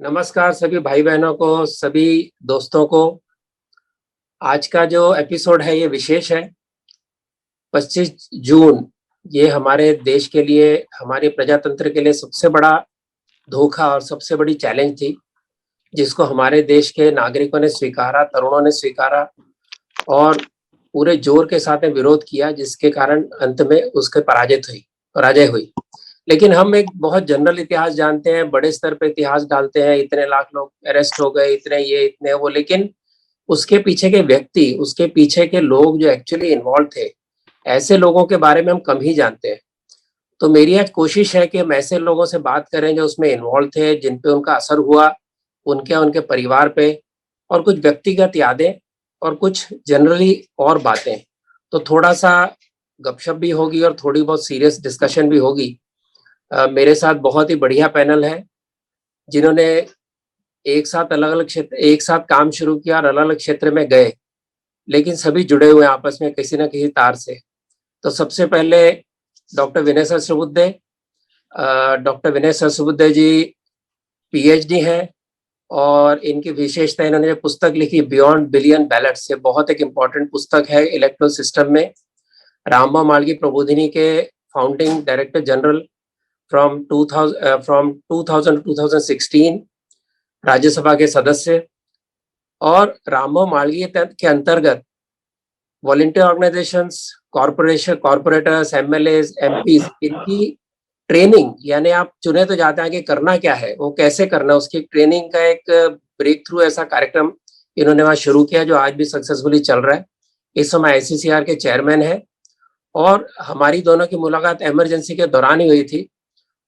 नमस्कार सभी भाई बहनों को, सभी दोस्तों को। आज का जो एपिसोड है ये विशेष है। 25 जून ये हमारे देश के लिए, हमारे प्रजातंत्र के लिए सबसे बड़ा धोखा और सबसे बड़ी चैलेंज थी, जिसको हमारे देश के नागरिकों ने स्वीकारा, तरुणों ने स्वीकारा और पूरे जोर के साथ में विरोध किया, जिसके कारण अंत में उसके पराजय हुई। लेकिन हम एक बहुत जनरल इतिहास जानते हैं, बड़े स्तर पे इतिहास डालते हैं, इतने लाख लोग अरेस्ट हो गए, इतने ये इतने वो, लेकिन उसके पीछे के व्यक्ति, उसके पीछे के लोग जो एक्चुअली इन्वॉल्व थे, ऐसे लोगों के बारे में हम कम ही जानते हैं। तो मेरी आज कोशिश है कि हम ऐसे लोगों से बात करें जो उसमें इन्वॉल्व थे, जिन पे उनका असर हुआ, उनके उनके परिवार पे, और कुछ व्यक्तिगत यादें और कुछ जनरली और बातें। तो थोड़ा सा गपशप भी होगी और थोड़ी बहुत सीरियस डिस्कशन भी होगी। मेरे साथ बहुत ही बढ़िया पैनल है, जिन्होंने एक साथ अलग-अलग क्षेत्र, एक साथ काम शुरू किया और अलग-अलग क्षेत्र में गए, लेकिन सभी जुड़े हुए हैं आपस में किसी न किसी तार से। तो सबसे पहले डॉक्टर विनय सहस्रबुद्धे। डॉक्टर विनय सहस्रबुद्धे जी पीएचडी हैं और इनकी विशेषता, इन्होंने जो पुस्तक लिखी बियॉन्ड बिलियन बैलेट्स, ये बहुत एक इम्पॉर्टेंट पुस्तक है इलेक्टोरल सिस्टम में। रामबा मालगी प्रबोधिनी के founding director general from 2000 to 2016, Rajya Sabha के सदस्य, और रामबा मालवीय के अंतर्गत volunteer organisations, corporators, MLAs, MPs, इनकी ट्रेनिंग, यानी आप चुने तो जाते हैं कि करना क्या है, वो कैसे करना है, उसकी ट्रेनिंग का एक ब्रेक थ्रू ऐसा कार्यक्रम इन्होंने वहां शुरू किया, जो आज भी सक्सेसफुली चल रहा है। इस समय आईसीसीआर के चेयरमैन है और हमारी दोनों की मुलाकात इमरजेंसी के दौरान ही हुई थी।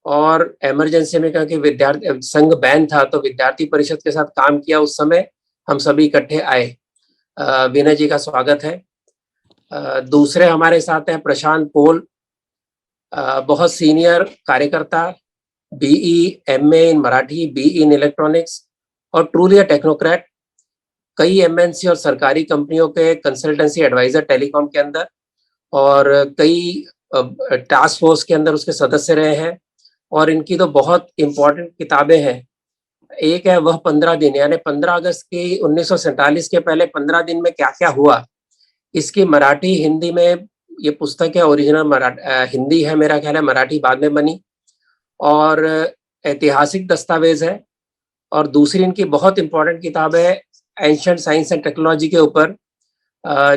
और इमरजेंसी में क्योंकि विद्यार्थी संघ बैन था, तो विद्यार्थी परिषद के साथ काम किया, उस समय हम सभी इकट्ठे आए। विनय जी का स्वागत है। दूसरे हमारे साथ हैं प्रशांत पोल, बहुत सीनियर कार्यकर्ता, BE MA in Marathi, BE in electronics और ट्रूली अ टेक्नोक्रेट। कई एमएनसी और सरकारी कंपनियों के कंसल्टेंसी एडवाइजर टेलीकॉम के अंदर, और कई टास्क फोर्स के अंदर उसके सदस्य रहे हैं। और इनकी तो बहुत इंपॉर्टेंट किताबें हैं। एक है वह 15 दिन, यानी 15 अगस्त की 1947 के पहले 15 दिन में क्या क्या हुआ, इसकी मराठी हिंदी में ये पुस्तक है। ओरिजिनल हिंदी है मेरा ख्याल है, मराठी बाद में बनी, और ऐतिहासिक दस्तावेज है। और दूसरी इनकी बहुत इंपॉर्टेंट किताब है एंशिएंट साइंस एंड टेक्नोलॉजी के ऊपर,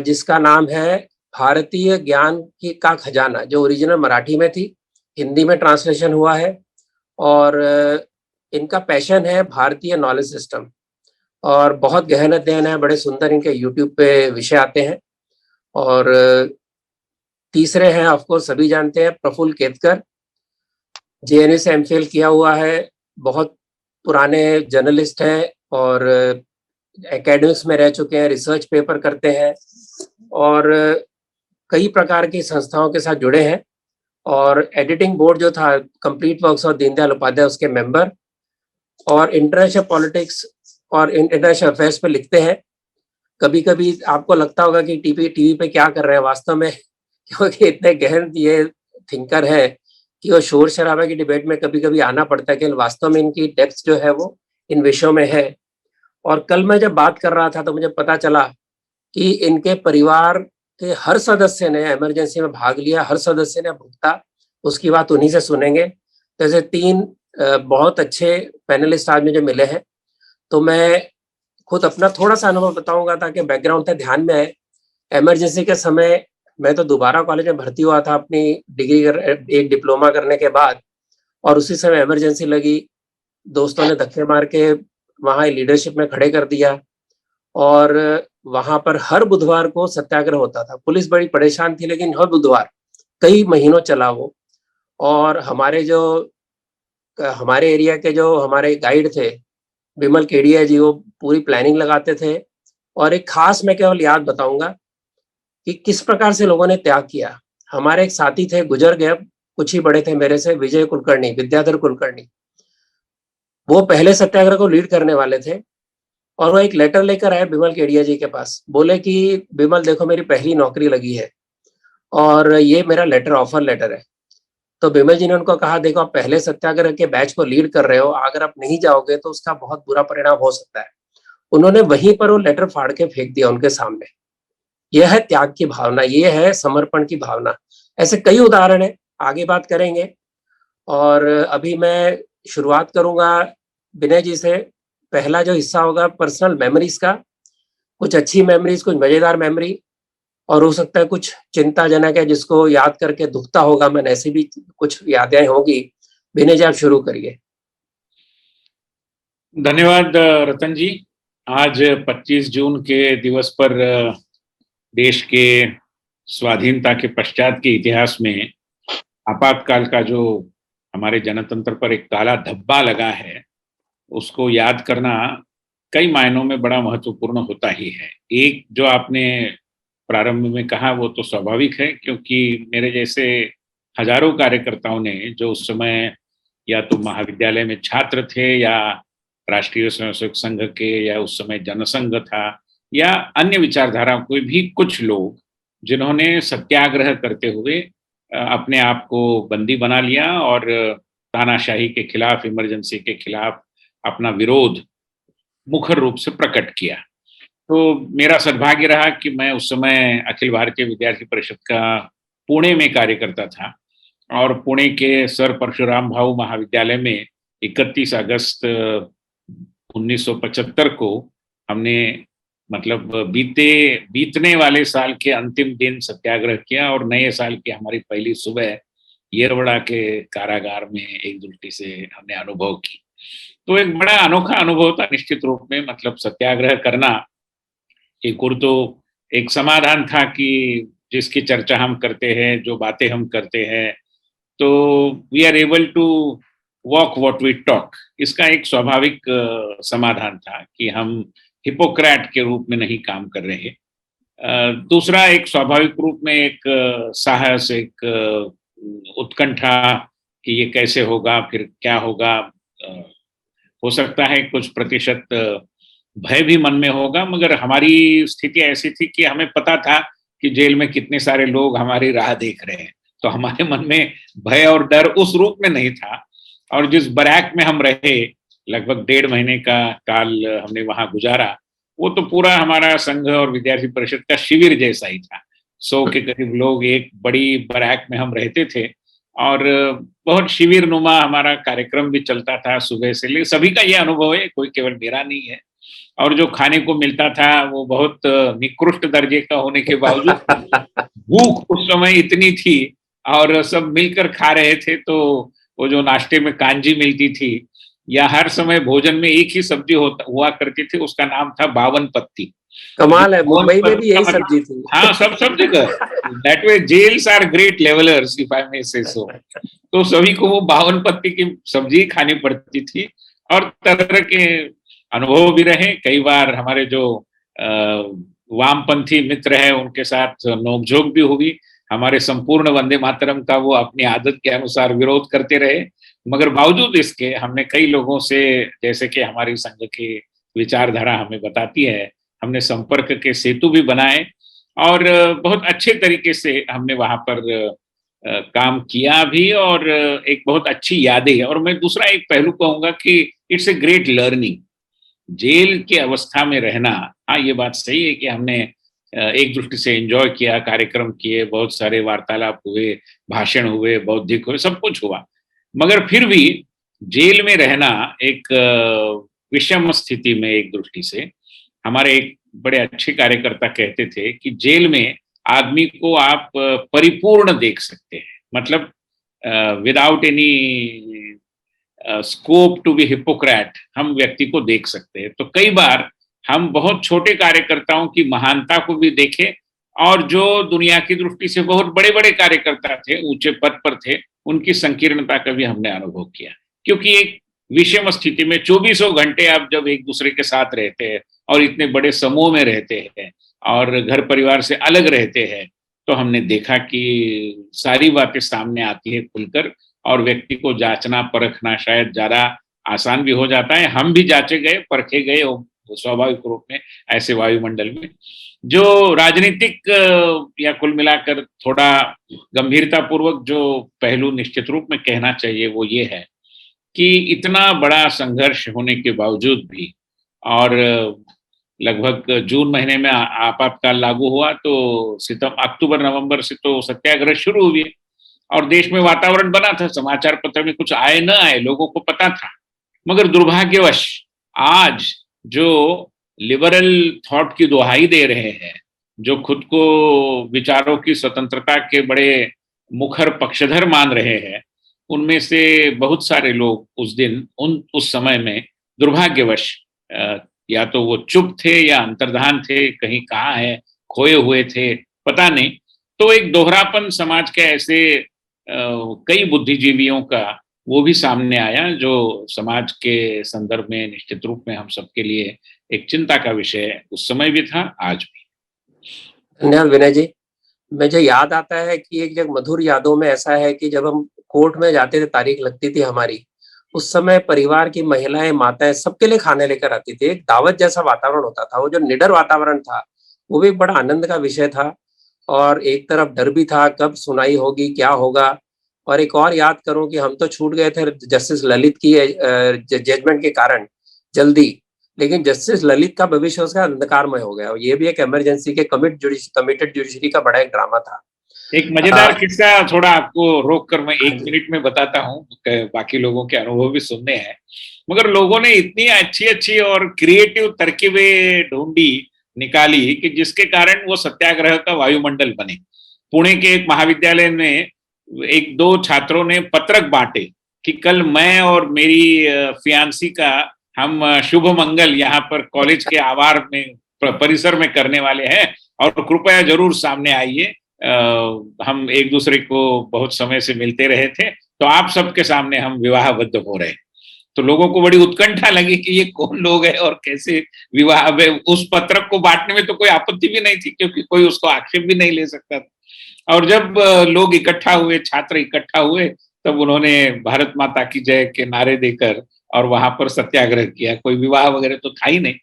जिसका नाम है भारतीय ज्ञान की का खजाना, जो ओरिजिनल मराठी में थी, हिंदी में ट्रांसलेशन हुआ है। और इनका पैशन है भारतीय नॉलेज सिस्टम, और बहुत गहन अध्ययन है, बड़े सुंदर इनके यूट्यूब पे विषय आते हैं। और तीसरे हैं, ऑफ कोर्स सभी जानते हैं, प्रफुल्ल केतकर, जेएनयू से एमफिल किया हुआ है, बहुत पुराने जर्नलिस्ट हैं और एकेडमिक्स में रह चुके हैं, रिसर्च पेपर करते हैं और कई प्रकार की संस्थाओं के साथ जुड़े हैं। और एडिटिंग बोर्ड जो था कंप्लीट वर्क्स और दीनदयाल उपाध्याय, उसके मेंबर, और इंटरनेशनल पॉलिटिक्स और इंटरनेशनल अफेयर्स पे लिखते हैं। कभी कभी आपको लगता होगा कि टीवी पे क्या कर रहे हैं, वास्तव में क्योंकि इतने गहन ये थिंकर है कि वो शोर शराबे की डिबेट में कभी कभी आना पड़ता है, कि वास्तव में इनकी डेप्थ जो है वो इन विषयों में है। और कल मैं जब बात कर रहा था तो मुझे पता चला कि इनके परिवार के हर सदस्य ने इमरजेंसी में भाग लिया, हर सदस्य ने भुगता, उसकी बात उन्हीं से सुनेंगे। तो ऐसे 3 बहुत अच्छे पैनलिस्ट आज मुझे मिले हैं। तो मैं खुद अपना थोड़ा सा अनुभव बताऊंगा ताकि बैकग्राउंड तक ध्यान में आए। इमरजेंसी के समय मैं तो दोबारा कॉलेज में भर्ती हुआ था अपनी डिग्री एक डिप्लोमा करने के बाद, और उसी समय इमरजेंसी लगी। दोस्तों ने धक्के मार के वहाँ लीडरशिप में खड़े कर दिया, और वहाँ पर हर बुधवार को सत्याग्रह होता था। पुलिस बड़ी परेशान थी, लेकिन हर बुधवार कई महीनों चला वो। और हमारे एरिया के जो हमारे गाइड थे विमल केडिया जी, वो पूरी प्लानिंग लगाते थे। और एक खास मैं केवल याद बताऊंगा कि किस प्रकार से लोगों ने त्याग किया। हमारे एक साथी थे, गुजर गए, कुछ ही बड़े थे मेरे से, विजय कुलकर्णी, विद्याधर कुलकर्णी। वो पहले सत्याग्रह को लीड करने वाले थे, और वो एक लेटर लेकर आए बिमल केडिया जी के पास। बोले कि बिमल देखो, मेरी पहली नौकरी लगी है और ये मेरा लेटर, ऑफर लेटर है, तो बिमल जी ने उनको कहा, देखो आप पहले सत्याग्रह के बैच को लीड कर रहे हो, अगर आप नहीं जाओगे तो उसका बहुत बुरा परिणाम हो सकता है। उन्होंने वहीं पर वो लेटर फाड़ के फेंक दिया उनके सामने। यह है त्याग की भावना, ये है समर्पण की भावना। ऐसे कई उदाहरण है, आगे बात करेंगे। और अभी मैं शुरुआत करूंगा विनय जी से। पहला जो हिस्सा होगा पर्सनल मेमोरीज का, कुछ अच्छी मेमोरीज, कुछ मजेदार मेमोरी, और हो सकता है कुछ चिंताजनक है जिसको याद करके दुखता होगा मन, ऐसी भी कुछ यादें होगी। विनय जी आप शुरू करिए। धन्यवाद रतन जी। आज 25 जून के दिवस पर देश के स्वाधीनता के पश्चात के इतिहास में आपातकाल का जो हमारे जनतंत्र पर एक काला धब्बा लगा है, उसको याद करना कई मायनों में बड़ा महत्वपूर्ण होता ही है। एक जो आपने प्रारंभ में कहा वो तो स्वाभाविक है, क्योंकि मेरे जैसे हजारों कार्यकर्ताओं ने जो उस समय या तो महाविद्यालय में छात्र थे या राष्ट्रीय स्वयंसेवक संघ के या उस समय जनसंघ था या अन्य विचारधारा कोई भी कुछ लोग जिन्होंने सत्याग्रह करते हुए अपने आप को बंदी बना लिया और तानाशाही के खिलाफ, इमरजेंसी के खिलाफ अपना विरोध मुखर रूप से प्रकट किया। तो मेरा सद्भाग्य रहा कि मैं उस समय अखिल भारतीय विद्यार्थी परिषद का पुणे में कार्य करता था और पुणे के सर परशुराम भाऊ महाविद्यालय में 31 अगस्त 1975 को हमने मतलब बीतने वाले साल के अंतिम दिन सत्याग्रह किया और नए साल की हमारी पहली सुबह येरवड़ा के कारागार में एक दुल्टी से हमने अनुभव की। तो एक बड़ा अनोखा अनुभव था निश्चित रूप में। मतलब सत्याग्रह करना एक और तो एक समाधान था कि जिसकी चर्चा हम करते हैं, जो बातें हम करते हैं, तो we are able to walk what we talk, इसका एक स्वाभाविक समाधान था कि हम हिपोक्रेट के रूप में नहीं काम कर रहे। दूसरा एक स्वाभाविक रूप में एक साहस, एक उत्कंठा कि ये कैसे होगा, फिर क्या होगा। हो सकता है कुछ प्रतिशत भय भी मन में होगा, मगर हमारी स्थिति ऐसी थी कि हमें पता था कि जेल में कितने सारे लोग हमारी राह देख रहे हैं, तो हमारे मन में भय और डर उस रूप में नहीं था। और जिस बैरक में हम रहे, लगभग 1.5 महीने का काल हमने वहां गुजारा, वो तो पूरा हमारा संघ और विद्यार्थी परिषद का शिविर जैसा ही था। 100 के करीब लोग एक बड़ी बैरक में हम रहते थे और बहुत शिविर नुमा हमारा कार्यक्रम भी चलता था सुबह से। लेकिन सभी का ये अनुभव है, कोई केवल मेरा नहीं है। और जो खाने को मिलता था वो बहुत निकृष्ट दर्जे का होने के बावजूद भूख उस समय इतनी थी और सब मिलकर खा रहे थे। तो वो जो नाश्ते में कांजी मिलती थी या हर समय भोजन में एक ही सब्जी हुआ करती थी, उसका नाम था 52 पत्ती। कमाल है, मुंबई में भी यही सब्जी थी। हाँ, सब जगह that way jails are great levellers if I may say so. तो सभी को वो 52 पत्ती की सब्जी खानी पड़ती थी और तरह के अनुभव भी रहे। कई बार हमारे जो वामपंथी मित्र हैं उनके साथ नोकझोंक भी हुई। हमारे संपूर्ण वंदे मातरम का वो अपनी आदत के अनुसार विरोध करते रहे, मगर बावजूद इसके हमने कई लोगों से, जैसे कि हमारी संघ की विचारधारा हमें बताती है, हमने संपर्क के सेतु भी बनाए और बहुत अच्छे तरीके से हमने वहां पर काम किया भी और एक बहुत अच्छी यादें है। और मैं दूसरा एक पहलू कहूंगा कि it's a great learning. Jail की अवस्था में रहना, हाँ ये बात सही है कि हमने एक दृष्टि से एंजॉय किया, कार्यक्रम किए, बहुत सारे वार्तालाप हुए, भाषण हुए, बौद्धिक हुए, सब कुछ हुआ, मगर फिर भी जेल में रहना एक विषम स्थिति में एक दृष्टि से। हमारे एक बड़े अच्छे कार्यकर्ता कहते थे कि जेल में आदमी को आप परिपूर्ण देख सकते हैं, मतलब without any scope to be hypocrite हम व्यक्ति को देख सकते हैं। तो कई बार हम बहुत छोटे कार्यकर्ताओं की महानता को भी देखे और जो दुनिया की दृष्टि से बहुत बड़े बड़े कार्यकर्ता थे, ऊंचे पद पर थे, उनकी संकीर्णता का भी हमने अनुभव किया। क्योंकि एक विषम स्थिति में 24 घंटे आप जब एक दूसरे के साथ रहते हैं और इतने बड़े समूह में रहते हैं और घर परिवार से अलग रहते हैं, तो हमने देखा कि सारी बातें सामने आती है खुलकर और व्यक्ति को जांचना परखना शायद ज्यादा आसान भी हो जाता है। हम भी जांचे गए, परखे गए स्वाभाविक रूप में ऐसे वायुमंडल में। जो राजनीतिक या कुल मिलाकर थोड़ा गंभीरता पूर्वक जो पहलू निश्चित रूप में कहना चाहिए वो ये है कि इतना बड़ा संघर्ष होने के बावजूद भी और लगभग जून महीने में आपातकाल लागू हुआ तो अक्टूबर नवंबर से तो सत्याग्रह शुरू हुए और देश में वातावरण बना था, समाचार पत्र में कुछ आए न आए लोगों को पता था। मगर दुर्भाग्यवश आज जो लिबरल थॉट की दुहाई दे रहे हैं, जो खुद को विचारों की स्वतंत्रता के बड़े मुखर पक्षधर मान रहे हैं, उनमें से बहुत सारे लोग उस दिन उस समय में दुर्भाग्यवश या तो वो चुप थे या अंतर्धान थे, कहीं कहाँ है, खोए हुए थे, पता नहीं। तो एक दोहरापन समाज के ऐसे कई बुद्धिजीवियों का वो भी सामने आया जो समाज के संदर्भ में निश्चित रूप में हम सबके लिए एक चिंता का विषय उस समय भी था, आज भी। धन्यवाद विनय जी। मुझे याद आता है कि एक जब मधुर यादों में ऐसा है कि जब हम कोर्ट में जाते थे, तारीख लगती थी हमारी, उस समय परिवार की महिलाएं, माताएं सबके लिए खाने लेकर आती थी। एक दावत जैसा वातावरण होता था। वो जो निडर वातावरण था, वो भी एक बड़ा आनंद का विषय था और एक तरफ डर भी था, कब सुनाई होगी, क्या होगा। और एक और याद करूं कि हम तो छूट गए थे जस्टिस ललित की जजमेंट के कारण जल्दी, लेकिन जस्टिस ललित का भविष्य उसका अंधकारमय हो गया और ये भी एक इमरजेंसी के कमिटेड जुडिशरी का बड़ा एक ड्रामा था। एक मजेदार किस्सा थोड़ा आपको रोक कर मैं हाँ 1 जी। मिनट में बताता हूँ, बाकी लोगों के अनुभव भी सुनने हैं। मगर लोगों ने इतनी अच्छी-अच्छी और क्रिएटिव तरकीबें ढूँढी, निकाली कि जिसके कारण वो सत्याग्रह का वायुमंडल बने। पुणे के एक महाविद्यालय में 1-2 छात्रों ने पत्रक बाँटे कि कल मैं और मेरी फियांसी का हम शुभ मंगल यहाँ पर कॉलेज के आवार में परिसर में करने वाले हैं और कृपया ज़रूर सामने आइए। हम एक दूसरे को बहुत समय से मिलते रहे थे, तो आप सबके सामने हम विवाहबद्ध हो रहे हैं। तो लोगों को बड़ी उत्कंठा लगी कि ये कौन लोग हैं और कैसे विवाह में। उस पत्रक को बांटने में तो कोई आपत्ति भी नहीं थी क्योंकि कोई उसको आक्षेप भी नहीं ले सकता था। और जब लोग इकट्ठा हुए, छात्र इकट्ठा हुए, तब उन्होंने भारत माता की जय के नारे देकर और वहां पर सत्याग्रह किया। कोई विवाह वगैरह तो था ही नहीं।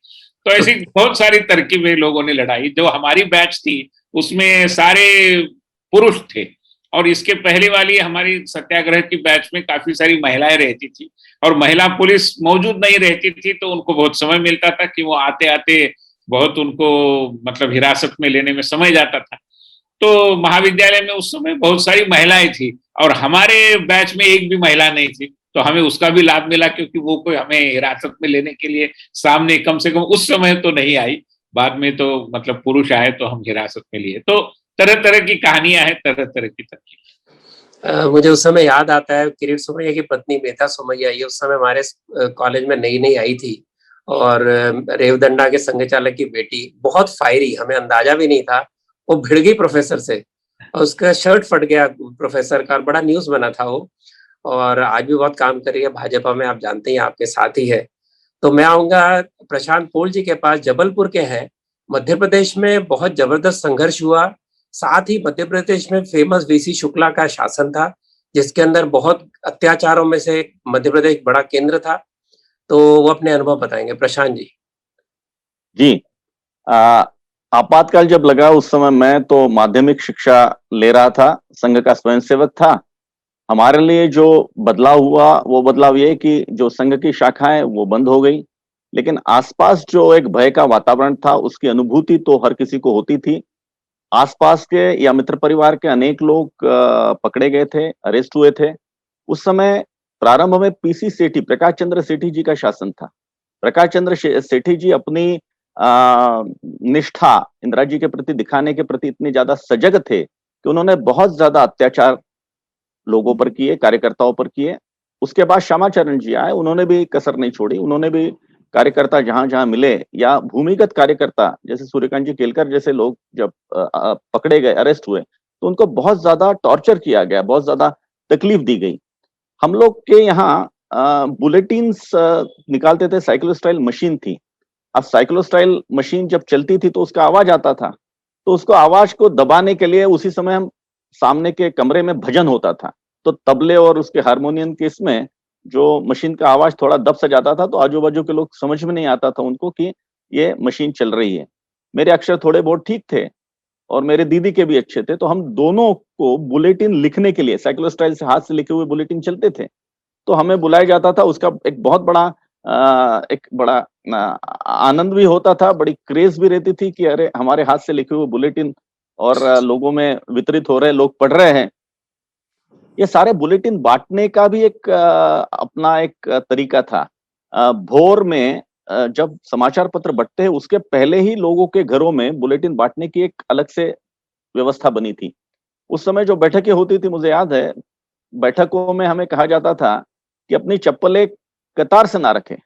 तो ऐसी बहुत सारी तरकीबें लोगों ने लड़ाई। जो हमारी बैच थी उसमें सारे पुरुष थे और इसके पहले वाली हमारी सत्याग्रह की बैच में काफी सारी महिलाएं रहती थी और महिला पुलिस मौजूद नहीं रहती थी, तो उनको बहुत समय मिलता था कि वो आते आते बहुत उनको मतलब हिरासत में लेने में समय जाता था। तो महाविद्यालय में उस समय बहुत सारी महिलाएं थी और हमारे बैच में एक भी महिला नहीं थी, तो हमें उसका भी लाभ मिला क्योंकि वो कोई हमें हिरासत में लेने के लिए सामने कम से कम उस समय तो नहीं आई। बाद में तो मतलब पुरुष आए तो हम हिरासत में लिए। तो तरह तरह की कहानियां हैं, तरह तरह की तरकीब। मुझे उस समय याद आता है किरीट सोमैया की पत्नी मेधा सोमैया, ये उस समय हमारे कॉलेज में नई नई आई थी और रेवदंडा के संघ चालक की बेटी बहुत फायरी, हमें अंदाजा भी नहीं था। वो भिड़ गई प्रोफेसर से और उसका शर्ट फट गया प्रोफेसर का, बड़ा न्यूज बना था वो। और आज भी बहुत काम कर रही है भाजपा में, आप जानते हैं, आपके साथ ही है। तो मैं आऊंगा प्रशांत पोल जी के पास, जबलपुर के हैं। मध्य प्रदेश में बहुत जबरदस्त संघर्ष हुआ। साथ ही मध्य प्रदेश में फेमस वीसी शुक्ला का शासन था जिसके अंदर बहुत अत्याचारों में से मध्य प्रदेश बड़ा केंद्र था। तो वो अपने अनुभव बताएंगे, प्रशांत जी। जी, आपातकाल जब लगा उस समय मैं तो माध्यमिक शिक्षा ले रहा था, संघ का स्वयंसेवक था। हमारे लिए जो बदलाव हुआ वो बदलाव ये कि जो संघ की शाखाएं वो बंद हो गई, लेकिन आसपास जो एक भय का वातावरण था उसकी अनुभूति तो हर किसी को होती थी। आसपास के या मित्र परिवार के अनेक लोग पकड़े गए थे, अरेस्ट हुए थे। उस समय प्रारंभ में पीसी सेठी, प्रकाश चंद्र सेठी जी का शासन था। प्रकाश चंद्र सेठी जी अपनी निष्ठा इंदिरा जी के प्रति दिखाने के प्रति इतने ज्यादा सजग थे कि उन्होंने बहुत ज्यादा अत्याचार लोगों पर किए, कार्यकर्ताओं पर किए। उसके बाद श्यामाचरण जी आए, उन्होंने भी कसर नहीं छोड़ी। उन्होंने भी कार्यकर्ता जहां जहां मिले या भूमिगत कार्यकर्ता जैसे सूर्यकांत जी केलकर जैसे लोग जब पकड़े गए, अरेस्ट हुए, तो उनको बहुत ज्यादा टॉर्चर किया गया, बहुत ज्यादा तकलीफ दी गई। हम लोग के यहाँ बुलेटिन्स निकालते थे, साइक्लोस्टाइल मशीन थी। अब साइक्लोस्टाइल मशीन जब चलती थी तो उसका आवाज आता था, तो उसको आवाज को दबाने के लिए उसी समय हम सामने के कमरे में भजन होता था, तो तबले और उसके हारमोनियम के इसमें जो मशीन का आवाज थोड़ा दब सा जाता था तो आजू बाजू के लोग समझ में नहीं आता था उनको कि ये मशीन चल रही है। मेरे अक्षर थोड़े बहुत ठीक थे और मेरे दीदी के भी अच्छे थे, तो हम दोनों को बुलेटिन लिखने के लिए साइक्लोस्टाइल से हाथ से लिखे हुए बुलेटिन चलते थे, तो हमें बुलाया जाता था। उसका एक बहुत बड़ा एक बड़ा आनंद भी होता था, बड़ी क्रेज भी रहती थी कि अरे हमारे हाथ से लिखे हुए बुलेटिन और लोगों में वितरित हो रहे, लोग पढ़ रहे हैं। ये सारे बुलेटिन बांटने का भी एक अपना एक तरीका था। भोर में जब समाचार पत्र बंटते हैं उसके पहले ही लोगों के घरों में बुलेटिन बांटने की एक अलग से व्यवस्था बनी थी। उस समय जो बैठकें होती थी, मुझे याद है, बैठकों में हमें कहा जाता था कि अपनी चप्पलें कतार से ना रखें,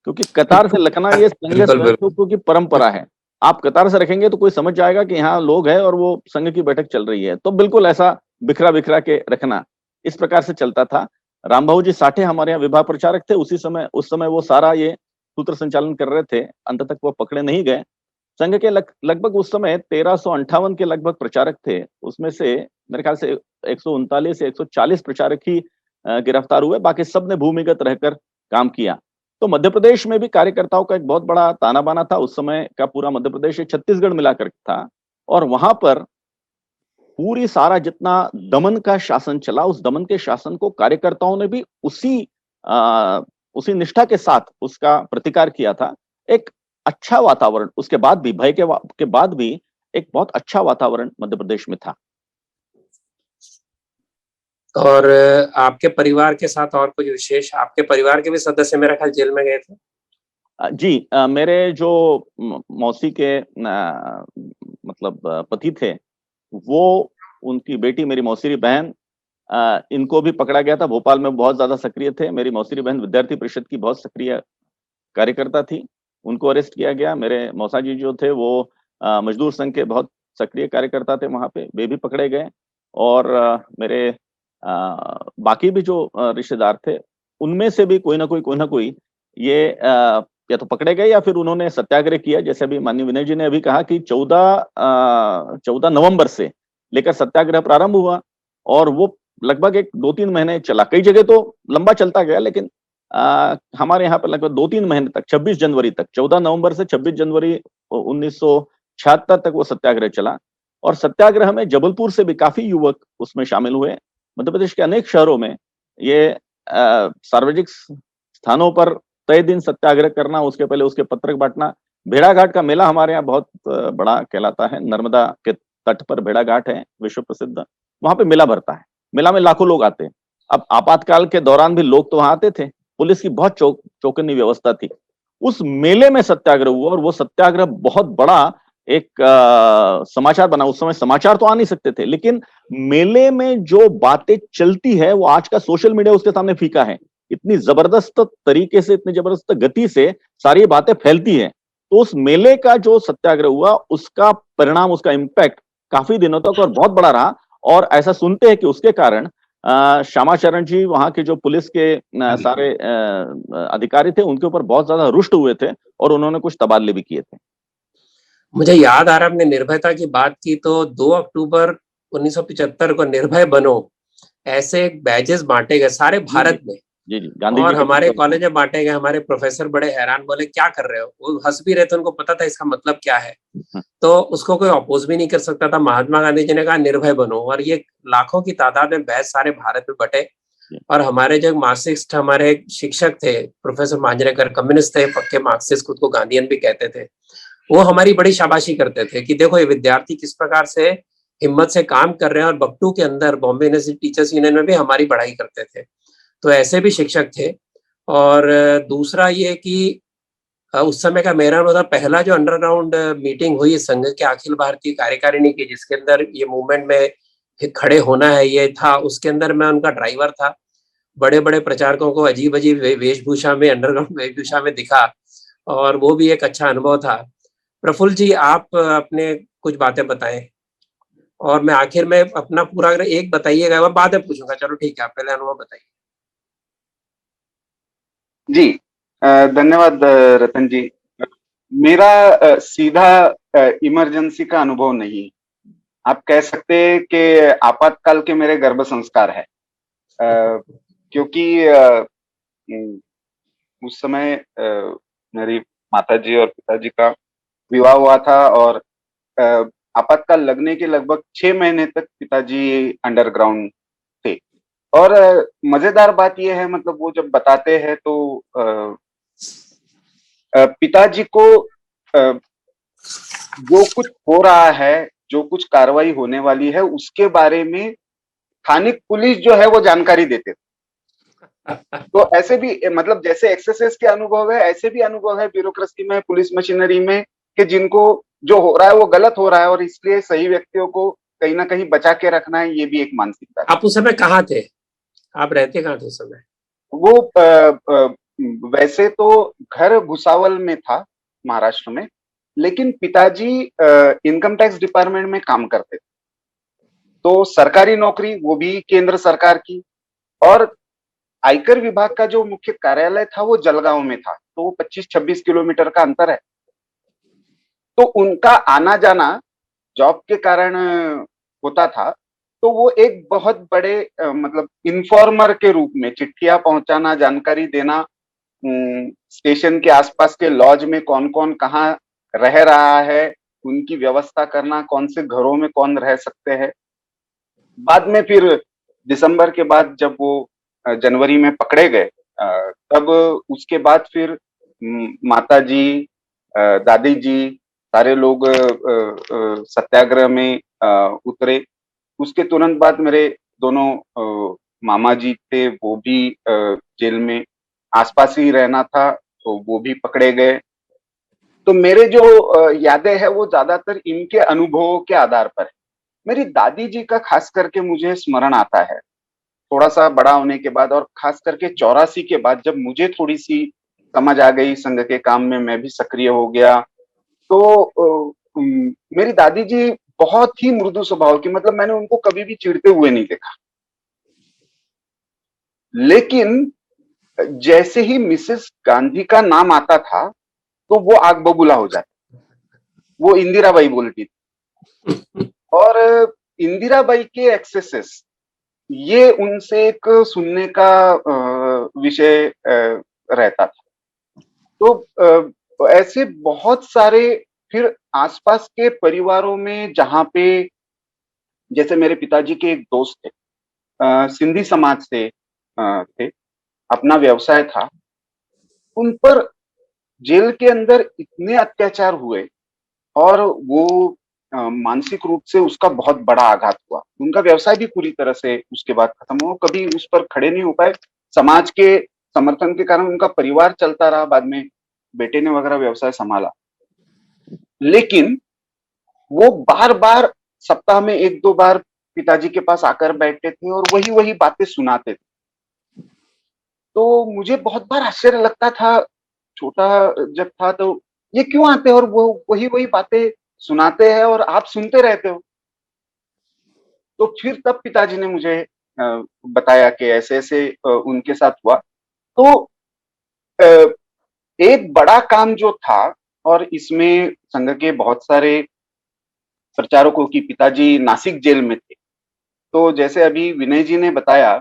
क्योंकि कतार से रखना ये संघ बिल्कुल बिल्कुल। स्वयंसेवकों की परंपरा है। आप कतार से रखेंगे तो कोई समझ जाएगा कि यहाँ लोग हैं और वो संघ की बैठक चल रही है। तो बिल्कुल ऐसा बिखरा-बिखरा के रखना, इस प्रकार से चलता था। रामभाऊ जी साठे हमारे यहाँ विभाग प्रचारक थे, उस समय वो सारा ये सूत्र संचालन कर रहे थे, अंत तक वो पकड़े नहीं गए। संघ के लगभग उस समय 1358 के लगभग प्रचारक थे, उसमें से मेरे ख्याल से 139 या 140 प्रचारक ही गिरफ्तार हुए, बाकी सब ने भूमिगत रहकर काम किया। तो मध्य प्रदेश में भी कार्यकर्ताओं का एक बहुत बड़ा ताना-बाना था, उस समय का पूरा मध्य प्रदेश ये छत्तीसगढ़ मिलाकर था और वहां पर पूरी सारा जितना दमन का शासन चला, उस दमन के शासन को कार्यकर्ताओं ने भी उसी निष्ठा के साथ उसका प्रतिकार किया था। एक अच्छा वातावरण उसके बाद भी, भय के बाद भी एक बहुत अच्छा वातावरण मध्य प्रदेश में था। और आपके परिवार के साथ और कुछ विशेष, आपके परिवार के भी सदस्य मेरा ख्याल जेल में गए थे? जी, मेरे जो मौसी के मतलब पति थे, वो उनकी बेटी, मेरी मौसीरी बहन, इनको भी पकड़ा गया था। भोपाल में बहुत ज्यादा सक्रिय थे। मेरी मौसीरी बहन विद्यार्थी परिषद की बहुत सक्रिय कार्यकर्ता थी, उनको अरेस्ट किया गया। मेरे मौसा जी जो थे वो मजदूर संघ के बहुत सक्रिय कार्यकर्ता थे वहां पे, वे भी पकड़े गए। और मेरे बाकी भी जो रिश्तेदार थे, उनमें से भी कोई ना कोई ये या तो पकड़े गए या फिर उन्होंने सत्याग्रह किया। जैसे अभी माननीय विनय जी ने अभी कहा कि 14 नवंबर से लेकर सत्याग्रह प्रारंभ हुआ और वो लगभग एक 2-3 महीने चला। कई जगह तो लंबा चलता गया, लेकिन हमारे यहाँ पे लगभग 2-3 महीने तक, 26 जनवरी तक, 14 नवंबर से 26 जनवरी 1976 तक वो सत्याग्रह चला। और सत्याग्रह में जबलपुर से भी काफी युवक उसमें शामिल हुए। मध्य प्रदेश के अनेक शहरों में ये सार्वजनिक स्थानों पर तय दिन सत्याग्रह करना, उसके पहले उसके पत्रक बांटना। भेड़ाघाट का मेला हमारे यहाँ बहुत बड़ा कहलाता है। नर्मदा के तट पर भेड़ाघाट है, विश्व प्रसिद्ध। वहां पे मेला भरता है, मेला में लाखों लोग आते हैं। अब आपातकाल के दौरान भी लोग तो वहां आते थे, पुलिस की बहुत चौकन्नी व्यवस्था थी। उस मेले में सत्याग्रह हुआ और वो सत्याग्रह बहुत बड़ा एक समाचार बना। उस समय समाचार तो आ नहीं सकते थे, लेकिन मेले में जो बातें चलती है वो आज का सोशल मीडिया उसके सामने फीका है। इतनी जबरदस्त तरीके से, इतनी जबरदस्त गति से सारी बातें फैलती है। तो उस मेले का जो सत्याग्रह हुआ, उसका परिणाम, उसका इम्पैक्ट काफी दिनों तक और बहुत बड़ा रहा। और ऐसा सुनते हैं कि उसके कारण श्यामाचरण जी, वहां के जो पुलिस के सारे अधिकारी थे, उनके ऊपर बहुत ज्यादा रुष्ट हुए थे और उन्होंने कुछ तबादले भी किए थे। मुझे याद आ रहा है, आपने निर्भयता की बात की तो 2 अक्टूबर 1975 को निर्भय बनो ऐसे बैजेस बांटे गए सारे भारत में। जी जी, गांधी और जी हमारे कॉलेज में बांटे गए। हमारे प्रोफेसर बड़े हैरान, बोले क्या कर रहे हो? वो हंस भी रहे थे, उनको पता था इसका मतलब क्या है। तो उसको कोई अपोज भी नहीं कर सकता था। महात्मा गांधी जी ने कहा निर्भय बनो, और ये लाखों की तादाद में बैच सारे भारत में बटे। और हमारे जो मार्क्सिस्ट हमारे शिक्षक थे, प्रोफेसर मांजरेकर, कम्युनिस्ट थे, पक्के मार्क्सिस्ट, खुद को गांधीयन भी कहते थे। वो हमारी बड़ी शाबाशी करते थे कि देखो ये विद्यार्थी किस प्रकार से हिम्मत से काम कर रहे हैं। और बकटू के अंदर बॉम्बे यूनिवर्सिटी टीचर्स यूनियन में भी हमारी पढ़ाई करते थे। तो ऐसे भी शिक्षक थे। और दूसरा ये कि उस समय का मेरा अनुभव था, पहला जो अंडरग्राउंड मीटिंग हुई संघ के अखिल भारतीय कार्यकारिणी की, जिसके अंदर ये मूवमेंट में खड़े होना है ये था, उसके अंदर मैं उनका ड्राइवर था। बड़े बड़े प्रचारकों को अजीब अजीब वेशभूषा में, अंडरग्राउंड वेशभूषा में दिखा, और वो भी एक अच्छा अनुभव था। प्रफुल्ल जी, आप अपने कुछ बातें बताएं और मैं आखिर में अपना पूरा एक बताइएगा, मैं बाद में पूछूंगा। चलो ठीक है, आप पहले अनुभव बताइए। जी, धन्यवाद रतन जी। मेरा सीधा इमरजेंसी का अनुभव नहीं, आप कह सकते हैं कि आपातकाल के मेरे गर्भ संस्कार है। क्योंकि उस समय मेरी माताजी और पिताजी का विवाह हुआ था और आपातकाल लगने के लगभग 6 महीने तक पिताजी अंडरग्राउंड थे। और मजेदार बात यह है, मतलब वो जब बताते हैं तो पिताजी को जो कुछ हो रहा है, जो कुछ कार्रवाई होने वाली है, उसके बारे में स्थानिक पुलिस जो है वो जानकारी देते थे। तो ऐसे भी मतलब जैसे एक्सेसेस के अनुभव है, ऐसे भी अनुभव है ब्यूरोक्रेसी में, पुलिस मशीनरी में, कि जिनको जो हो रहा है वो गलत हो रहा है और इसलिए सही व्यक्तियों को कहीं ना कहीं बचा के रखना है, ये भी एक मानसिकता है। आप उस समय कहाँ थे? आप रहते कहाँ थे उस समय? वो वैसे तो घर भुसावल में था, महाराष्ट्र में, लेकिन पिताजी इनकम टैक्स डिपार्टमेंट में काम करते थे। तो सरकारी नौकरी, वो भी केंद्र सरकार की, और आयकर विभाग का जो मुख्य कार्यालय था वो जलगांव में था, तो वो 25-26 किलोमीटर का अंतर है। तो उनका आना जाना जॉब के कारण होता था। तो वो एक बहुत बड़े मतलब इन्फॉर्मर के रूप में चिट्ठियां पहुंचाना, जानकारी देना, स्टेशन के आसपास के लॉज में कौन कौन कहाँ रह रहा है, उनकी व्यवस्था करना, कौन से घरों में कौन रह सकते हैं। बाद में फिर दिसंबर के बाद जब वो जनवरी में पकड़े गए, तब उसके बाद फिर माता जी, दादी जी, सारे लोग सत्याग्रह में उतरे। उसके तुरंत बाद मेरे दोनों मामा जी थे, वो भी जेल में, आसपास ही रहना था, तो वो भी पकड़े गए। तो मेरे जो यादें हैं वो ज्यादातर इनके अनुभवों के आधार पर है। मेरी दादी जी का खास करके मुझे स्मरण आता है, थोड़ा सा बड़ा होने के बाद, और खास करके 84 के बाद जब मुझे थोड़ी सी समझ आ गई, संघ के काम में मैं भी सक्रिय हो गया। तो मेरी दादी जी बहुत ही मृदु स्वभाव की, मतलब मैंने उनको कभी भी चिढ़ते हुए नहीं देखा। लेकिन जैसे ही मिसेस गांधी का नाम आता था तो वो आग बबूला हो जाती। वो इंदिराबाई बोलती थी, और इंदिराबाई के एक्सेसेस, ये उनसे एक सुनने का विषय रहता था। तो ऐसे बहुत सारे, फिर आसपास के परिवारों में जहाँ पे, जैसे मेरे पिताजी के एक दोस्त थे, सिंधी समाज से थे, अपना व्यवसाय था, उन पर जेल के अंदर इतने अत्याचार हुए, और वो मानसिक रूप से उसका बहुत बड़ा आघात हुआ। उनका व्यवसाय भी पूरी तरह से उसके बाद खत्म हुआ, कभी उस पर खड़े नहीं हो पाए। समाज के समर्थन के कारण उनका परिवार चलता रहा, बाद में बेटे ने वगैरह व्यवसाय संभाला। लेकिन वो बार बार सप्ताह में 1-2 बार पिताजी के पास आकर बैठते थे और वही वही बातें सुनाते थे। तो मुझे बहुत बार आश्चर्य लगता था, छोटा जब था, तो ये क्यों आते हैं और वो वही वही बातें सुनाते हैं और आप सुनते रहते हो। तो फिर तब पिताजी ने मुझे बताया कि ऐसे ऐसे उनके साथ हुआ। तो अ, एक बड़ा काम जो था, और इसमें संघ के बहुत सारे प्रचारकों की पिताजी नासिक जेल में थे। तो जैसे अभी विनय जी ने बताया,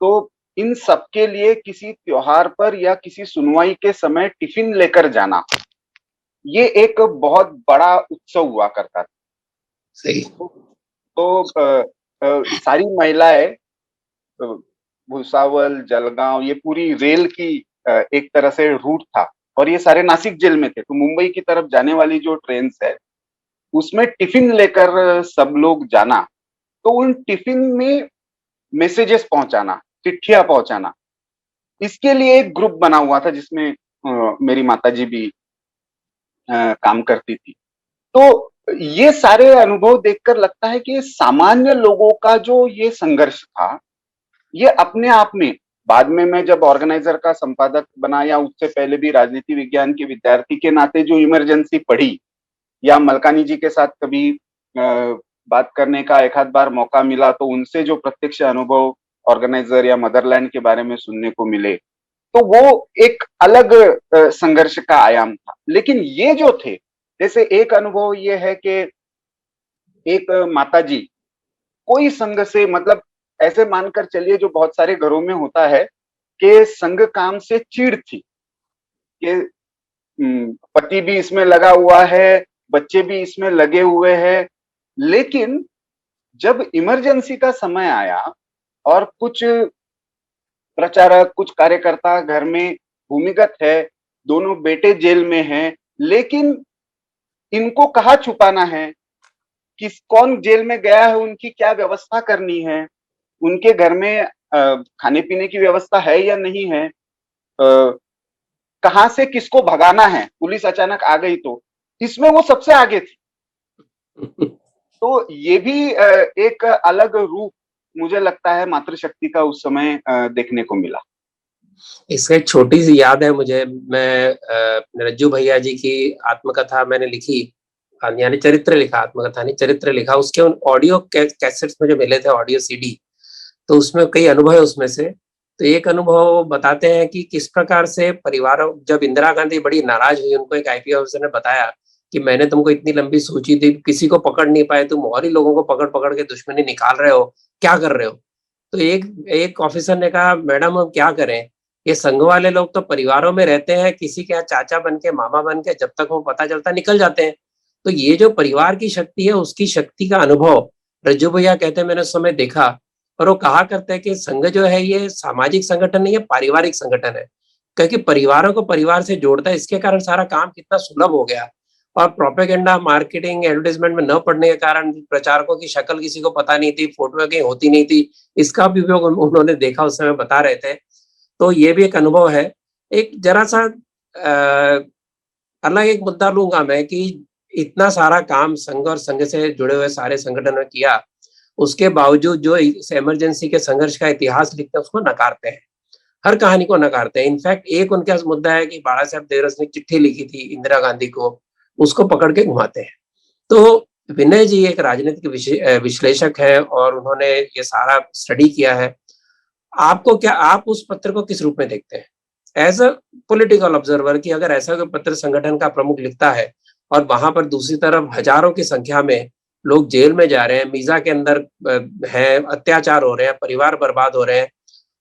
तो इन सबके लिए किसी त्योहार पर या किसी सुनवाई के समय टिफिन लेकर जाना, ये एक बहुत बड़ा उत्सव हुआ करता था। सही। तो सारी महिलाएं, अ, भुसावल, जलगांव, ये पूरी रेल की एक तरह से रूट था, और ये सारे नासिक जेल में थे। तो मुंबई की तरफ जाने वाली जो ट्रेन है, उसमें टिफिन लेकर सब लोग जाना। तो उन टिफिन में मैसेजेस पहुंचाना, चिट्ठियां पहुंचाना, इसके लिए एक ग्रुप बना हुआ था, जिसमें मेरी माताजी भी काम करती थी। तो ये सारे अनुभव देखकर लगता है कि सामान्य लोगों का जो ये संघर्ष था, ये अपने आप में, बाद में मैं जब ऑर्गेनाइजर का संपादक बना, या उससे पहले भी राजनीति विज्ञान के विद्यार्थी के नाते जो इमरजेंसी पढ़ी, या मलकानी जी के साथ कभी बात करने का एक आध बार मौका मिला, तो उनसे जो प्रत्यक्ष अनुभव ऑर्गेनाइजर या मदरलैंड के बारे में सुनने को मिले, तो वो एक अलग संघर्ष का आयाम था। लेकिन ये जो थे, जैसे एक अनुभव ये है कि एक माताजी कोई संघ से, मतलब ऐसे मानकर चलिए जो बहुत सारे घरों में होता है, कि संघ काम से चिढ़ थी कि पति भी इसमें लगा हुआ है, बच्चे भी इसमें लगे हुए हैं। लेकिन जब इमरजेंसी का समय आया और कुछ प्रचारक, कुछ कार्यकर्ता घर में भूमिगत है, दोनों बेटे जेल में हैं, लेकिन इनको कहाँ छुपाना है, किस कौन जेल में गया है, उनकी क्या व्यवस्था करनी है, उनके घर में खाने पीने की व्यवस्था है या नहीं है, कहां से किसको भगाना है, पुलिस अचानक आ गई तो इसमें वो सबसे आगे थी। तो ये भी एक अलग रूप मुझे लगता है मातृशक्ति का उस समय देखने को मिला। इसका एक छोटी सी याद है मुझे, मैं रज्जू भैया जी की आत्मकथा मैंने लिखी, यानी चरित्र लिखा, आत्मकथा नहीं चरित्र लिखा, उसके उन ऑडियो कैसेट्स मुझे मिले थे, ऑडियो सीडी, तो उसमें कई अनुभव है उसमें से। तो एक अनुभव बताते हैं कि किस प्रकार से परिवारों, जब इंदिरा गांधी बड़ी नाराज हुई, उनको एक आईपीएस ऑफिसर ने बताया कि मैंने तुमको इतनी लंबी सूची दी, किसी को पकड़ नहीं पाए, तुम और ही लोगों को पकड़ पकड़ के दुश्मनी निकाल रहे हो, क्या कर रहे हो। तो एक ऑफिसर ने कहा, मैडम हम क्या करें, ये संघ वाले लोग तो परिवारों में रहते हैं, किसी के यहाँ चाचा बन के, मामा बन के, जब तक वो पता चलता निकल जाते हैं। तो ये जो परिवार की शक्ति है, उसकी शक्ति का अनुभव रज्जू भैया कहते हैं मैंने उस समय देखा। और वो कहा करते हैं कि संघ जो है ये सामाजिक संगठन नहीं है, पारिवारिक संगठन है, क्योंकि परिवारों को परिवार से जोड़ता है। इसके कारण सारा काम कितना सुलभ हो गया। और प्रोपेगेंडा, मार्केटिंग, एडवर्टाइजमेंट में न पढ़ने के कारण प्रचारकों की शक्ल किसी को पता नहीं थी, फोटो कहीं होती नहीं थी, इसका भी उपयोग उन्होंने देखा, उस समय बता रहे थे। तो ये भी एक अनुभव है। एक जरा सा अलग एक मुद्दा लूंगा मैं कि इतना सारा काम संघ और संघ से जुड़े हुए सारे संगठन ने किया, उसके बावजूद जो इस इमरजेंसी के संघर्ष का इतिहास लिखते हैं उसको नकारते हैं, हर कहानी को नकारते हैं। इनफैक्ट एक उनके पास मुद्दा है कि बाला साहब देवरस ने चिट्ठी लिखी थी इंदिरा गांधी को, उसको पकड़ के घुमाते हैं। तो विनय जी एक राजनीतिक विश्लेषक है और उन्होंने ये सारा स्टडी किया है। आपको क्या, आप उस पत्र को किस रूप में देखते हैं एज अ पॉलिटिकल ऑब्जर्वर, कि अगर ऐसा कोई पत्र संगठन का प्रमुख लिखता है और वहां पर दूसरी तरफ हजारों की संख्या में लोग जेल में जा रहे हैं, मीजा के अंदर हैं, अत्याचार हो रहे हैं, परिवार बर्बाद हो रहे हैं,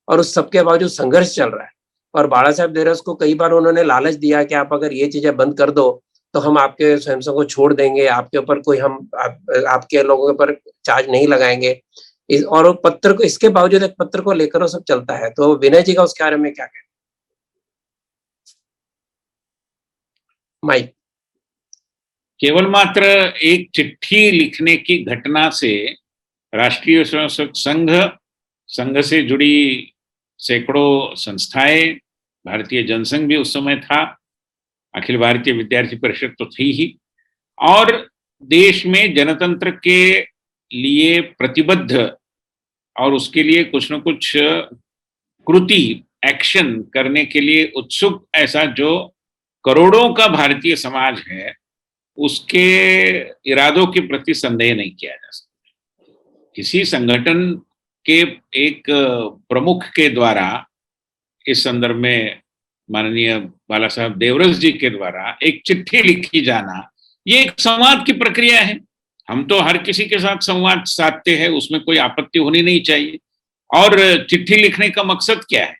और उस सबके बावजूद संघर्ष चल रहा है। और बाला साहब देवरस को कई बार उन्होंने लालच दिया कि आप अगर ये चीजें बंद कर दो तो हम आपके स्वयंसेवकों को छोड़ देंगे, आपके ऊपर कोई आपके लोगों के ऊपर चार्ज नहीं लगाएंगे। और पत्र को, इसके बावजूद एक पत्र को लेकर वो सब चलता है। तो विनय जी का उसके बारे में क्या कहना? माइक। केवल मात्र एक चिट्ठी लिखने की घटना से राष्ट्रीय स्वयंसेवक संघ, संघ से जुड़ी सैकड़ों संस्थाएं, भारतीय जनसंघ भी उस समय था, अखिल भारतीय विद्यार्थी परिषद तो थी ही, और देश में जनतंत्र के लिए प्रतिबद्ध और उसके लिए कुछ न कुछ कृति, एक्शन करने के लिए उत्सुक ऐसा जो करोड़ों का भारतीय समाज है, उसके इरादों के प्रति संदेह नहीं किया जा सकता। किसी संगठन के एक प्रमुख के द्वारा, इस संदर्भ में माननीय बाला साहब देवरस जी के द्वारा एक चिट्ठी लिखी जाना, ये एक संवाद की प्रक्रिया है। हम तो हर किसी के साथ संवाद साधते हैं, उसमें कोई आपत्ति होनी नहीं चाहिए। और चिट्ठी लिखने का मकसद क्या है?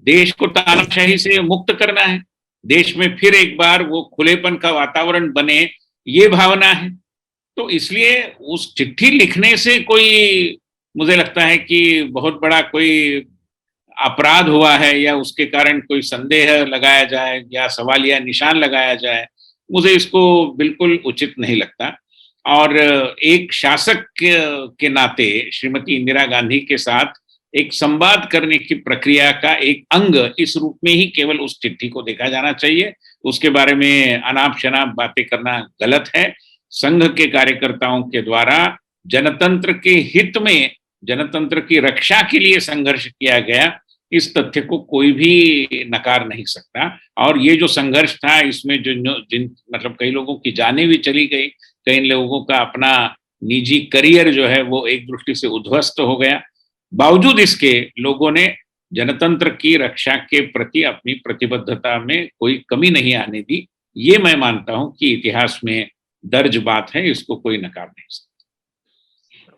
देश को तानाशाही से मुक्त करना है, देश में फिर एक बार वो खुलेपन का वातावरण बने, ये भावना है। तो इसलिए उस चिट्ठी लिखने से कोई, मुझे लगता है कि बहुत बड़ा कोई अपराध हुआ है या उसके कारण कोई संदेह लगाया जाए या सवालिया निशान लगाया जाए, मुझे इसको बिल्कुल उचित नहीं लगता। और एक शासक के नाते श्रीमती इंदिरा गांधी के साथ एक संवाद करने की प्रक्रिया का एक अंग इस रूप में ही केवल उस चिट्ठी को देखा जाना चाहिए। उसके बारे में अनाप शनाप बातें करना गलत है। संघ के कार्यकर्ताओं के द्वारा जनतंत्र के हित में, जनतंत्र की रक्षा के लिए संघर्ष किया गया, इस तथ्य को कोई भी नकार नहीं सकता। और ये जो संघर्ष था, इसमें मतलब कई लोगों की जानें भी चली गई, कई लोगों का अपना निजी करियर जो है वो एक दृष्टि से उद्ध्वस्त हो गया। बावजूद इसके लोगों ने जनतंत्र की रक्षा के प्रति अपनी प्रतिबद्धता में कोई कमी नहीं आने दी। ये मैं मानता हूं कि इतिहास में दर्ज बात है, इसको कोई नकार नहीं सकता।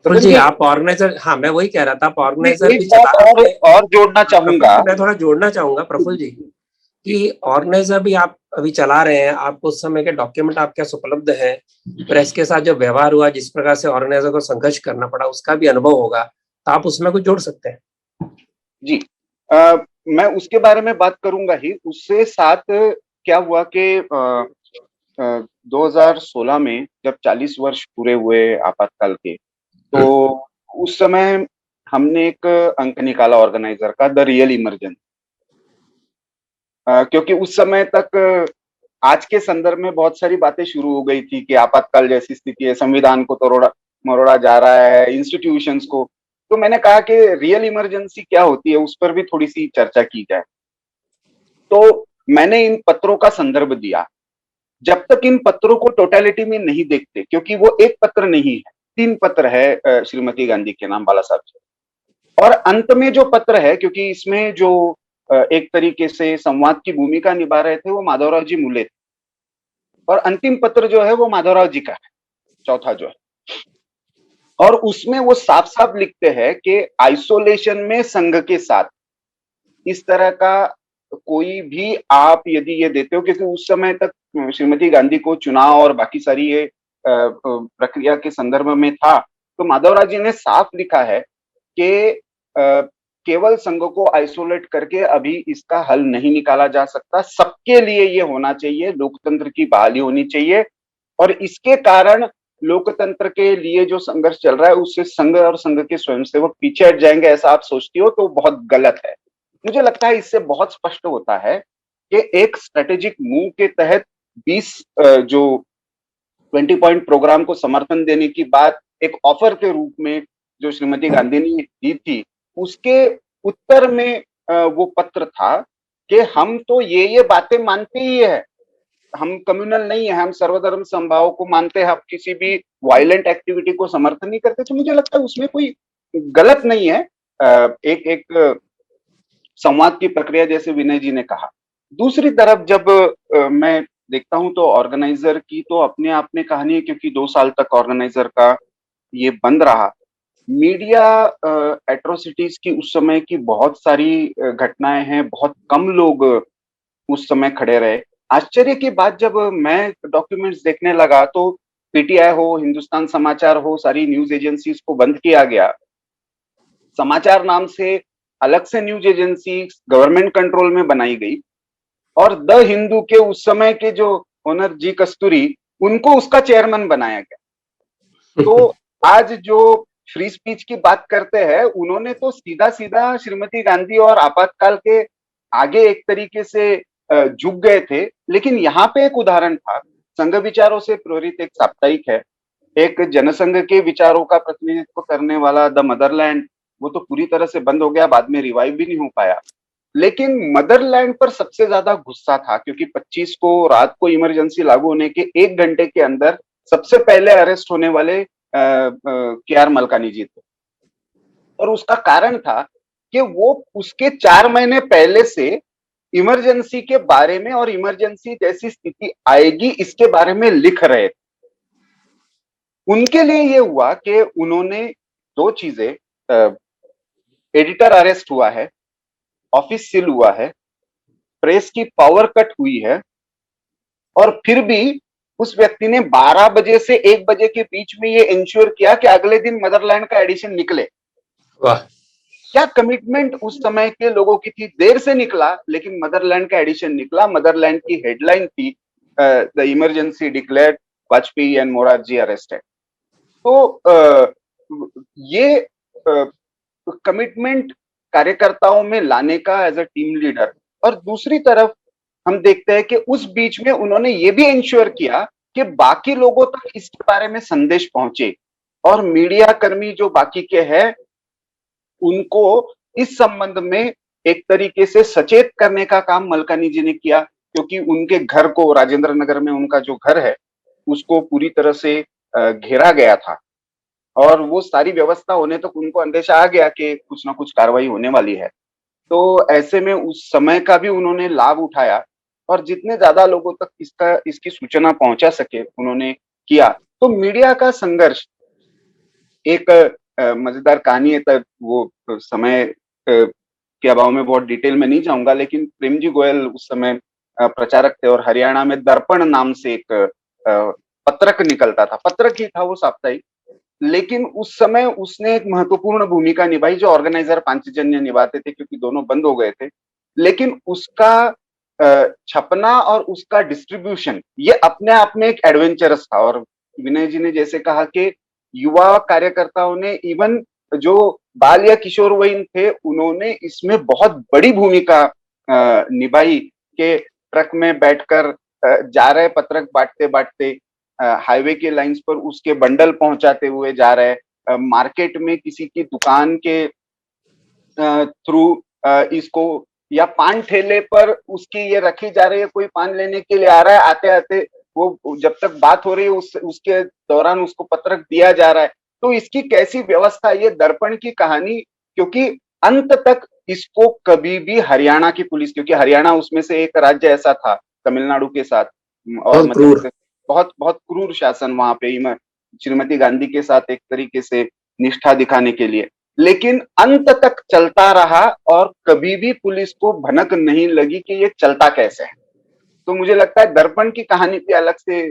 तो जी आप ऑर्गेनाइजर, हाँ मैं वही कह रहा था, आप ऑर्गेनाइजर भी और जोड़ना चाहूंगा, मैं थोड़ा जोड़ना चाहूंगा प्रफुल्ल जी, कि ऑर्गेनाइजर भी आप अभी चला रहे हैं, आपको उस समय के डॉक्यूमेंट आपके पास उपलब्ध है, प्रेस के साथ जो व्यवहार हुआ, जिस प्रकार से ऑर्गेनाइजर को संघर्ष करना पड़ा, उसका भी अनुभव होगा, तो आप उसमें कुछ जोड़ सकते हैं। जी, मैं उसके बारे में बात करूंगा ही। उससे साथ क्या हुआ कि 2016 में जब 40 वर्ष पूरे हुए आपातकाल के, तो उस समय हमने एक अंक निकाला ऑर्गेनाइजर का, द रियल इमरजेंसी। क्योंकि उस समय तक आज के संदर्भ में बहुत सारी बातें शुरू हो गई थी कि आपातकाल जैसी स्थिति है, संविधान को तोड़ा मरोड़ा जा रहा है, इंस्टीट्यूशंस को। तो मैंने कहा कि रियल इमरजेंसी क्या होती है, उस पर भी थोड़ी सी चर्चा की जाए। तो मैंने इन पत्रों का संदर्भ दिया। जब तक इन पत्रों को टोटलिटी में नहीं देखते, क्योंकि वो एक पत्र नहीं है, 3 पत्र है श्रीमती गांधी के नाम, बाला साहब से। और अंत में जो पत्र है, क्योंकि इसमें जो एक तरीके से संवाद की भूमिका निभा रहे थे, वो माधवराव जी मुले थे, और अंतिम पत्र जो है वो माधवराव जी का है, चौथा जो है। और उसमें वो साफ साफ लिखते हैं कि आइसोलेशन में संघ के साथ इस तरह का कोई भी आप यदि ये देते हो, क्योंकि उस समय तक श्रीमती गांधी को चुनाव और बाकी सारी ये प्रक्रिया के संदर्भ में था, तो माधवराव जी ने साफ लिखा है कि केवल संघ को आइसोलेट करके अभी इसका हल नहीं निकाला जा सकता, सबके लिए ये होना चाहिए, लोकतंत्र की बहाली होनी चाहिए। और इसके कारण लोकतंत्र के लिए जो संघर्ष चल रहा है, उससे संघ और संघ के स्वयंसेवक पीछे हट जाएंगे, ऐसा आप सोचती हो तो बहुत गलत है। मुझे लगता है इससे बहुत स्पष्ट होता है कि एक स्ट्रेटेजिक मूव के तहत 20 जो 20 पॉइंट प्रोग्राम को समर्थन देने की बात एक ऑफर के रूप में जो श्रीमती गांधी ने दी थी, उसके उत्तर में वो पत्र था कि हम तो ये बातें मानते ही है, हम कम्युनल नहीं है, हम सर्वधर्म समभाव को मानते हैं, हम किसी भी वायलेंट एक्टिविटी को समर्थन नहीं करते। तो मुझे लगता है उसमें कोई गलत नहीं है, एक एक संवाद की प्रक्रिया, जैसे विनय जी ने कहा। दूसरी तरफ जब मैं देखता हूं तो ऑर्गेनाइजर की तो अपने आप में कहानी है, क्योंकि 2 साल तक ऑर्गेनाइजर का ये बंद रहा। मीडिया एट्रोसिटीज की उस समय की बहुत सारी घटनाएं हैं, बहुत कम लोग उस समय खड़े रहे। आश्चर्य की बात, जब मैं डॉक्यूमेंट्स देखने लगा तो पीटीआई हो, हिंदुस्तान समाचार हो, सारी न्यूज एजेंसीज को बंद किया गया। समाचार नाम से अलग से न्यूज एजेंसी गवर्नमेंट कंट्रोल में बनाई गई, और द हिंदू के उस समय के जो ओनर जी कस्तूरी, उनको उसका चेयरमैन बनाया गया। तो आज जो फ्री स्पीच की बात करते हैं, उन्होंने तो सीधा सीधा श्रीमती गांधी और आपातकाल के आगे एक तरीके से झुक गए थे। लेकिन यहाँ पे एक उदाहरण था, संघ विचारों से प्रेरित एक साप्ताहिक है, एक जनसंघ के विचारों का प्रतिनिधित्व करने वाला द मदरलैंड, वो तो पूरी तरह से बंद हो गया, बाद में रिवाइव भी नहीं हो पाया। लेकिन मदरलैंड पर सबसे ज्यादा गुस्सा था, क्योंकि 25 को रात को इमरजेंसी लागू होने के 1 घंटे के अंदर सबसे पहले अरेस्ट होने वाले के आर मलकानी जी थे। और उसका कारण था कि वो उसके 4 महीने पहले से इमरजेंसी के बारे में और इमरजेंसी जैसी स्थिति आएगी इसके बारे में लिख रहे थे। उनके लिए ये हुआ कि उन्होंने 2 चीजें, एडिटर अरेस्ट हुआ है, ऑफिस सील हुआ है, प्रेस की पावर कट हुई है, और फिर भी उस व्यक्ति ने 12 बजे से 1 बजे के बीच में ये इंश्योर किया कि अगले दिन मदरलैंड का एडिशन निकले। वाह, क्या कमिटमेंट उस समय के लोगों की थी। देर से निकला, लेकिन मदरलैंड का एडिशन निकला। मदरलैंड की हेडलाइन थी the emergency declared, Vajpayee and Morarji arrested. तो ये कमिटमेंट कार्यकर्ताओं में लाने का एज अ टीम लीडर। और दूसरी तरफ हम देखते हैं कि उस बीच में उन्होंने ये भी इंश्योर किया कि बाकी लोगों तक इसके बारे में संदेश पहुंचे, और मीडिया कर्मी जो बाकी के हैं उनको इस संबंध में एक तरीके से सचेत करने का काम मलकानी जी ने किया, क्योंकि उनके घर को, राजेंद्र नगर में उनका जो घर है, उसको पूरी तरह से घेरा गया था, और वो सारी व्यवस्था होने तक उनको अंदेशा आ गया कि कुछ ना कुछ कार्रवाई होने वाली है। तो ऐसे में उस समय का भी उन्होंने लाभ उठाया, और जितने ज्यादा लोगों तक इसकी सूचना पहुंचा सके उन्होंने किया। तो मीडिया का संघर्ष एक मजेदार कहानी है। तब वो समय के अभाव में बहुत डिटेल में नहीं जाऊंगा, लेकिन प्रेमजी गोयल उस समय प्रचारक थे और हरियाणा में दर्पण नाम से एक पत्रक निकलता था, पत्रक ही था वो साप्ताहिक, लेकिन उस समय उसने एक महत्वपूर्ण भूमिका निभाई जो ऑर्गेनाइजर पांचजन्य निभाते थे क्योंकि दोनों बंद हो गए थे। लेकिन उसका छपना और उसका डिस्ट्रीब्यूशन ये अपने आप में एक एडवेंचरस था। और विनय जी ने जैसे कहा कि युवा कार्यकर्ताओं ने, इवन जो बाल या किशोर वयीन थे, उन्होंने इसमें बहुत बड़ी भूमिका निभाई कि ट्रक में बैठकर जा रहे पत्रक बांटते बांटते, हाईवे के लाइंस पर उसके बंडल पहुंचाते हुए जा रहे, मार्केट में किसी की दुकान के थ्रू इसको, या पान ठेले पर उसकी ये रखी जा रही है, कोई पान लेने के लिए आ रहा है, आते आते वो जब तक बात हो रही है उसके दौरान उसको पत्रक दिया जा रहा है। तो इसकी कैसी व्यवस्था, ये दर्पण की कहानी, क्योंकि अंत तक इसको कभी भी हरियाणा की पुलिस, क्योंकि हरियाणा उसमें से एक राज्य ऐसा था तमिलनाडु के साथ, और मतलब बहुत बहुत क्रूर शासन वहां पे श्रीमती गांधी के साथ एक तरीके से निष्ठा दिखाने के लिए, लेकिन अंत तक चलता रहा और कभी भी पुलिस को भनक नहीं लगी कि ये चलता कैसे है। तो मुझे लगता है दर्पण की कहानी भी अलग से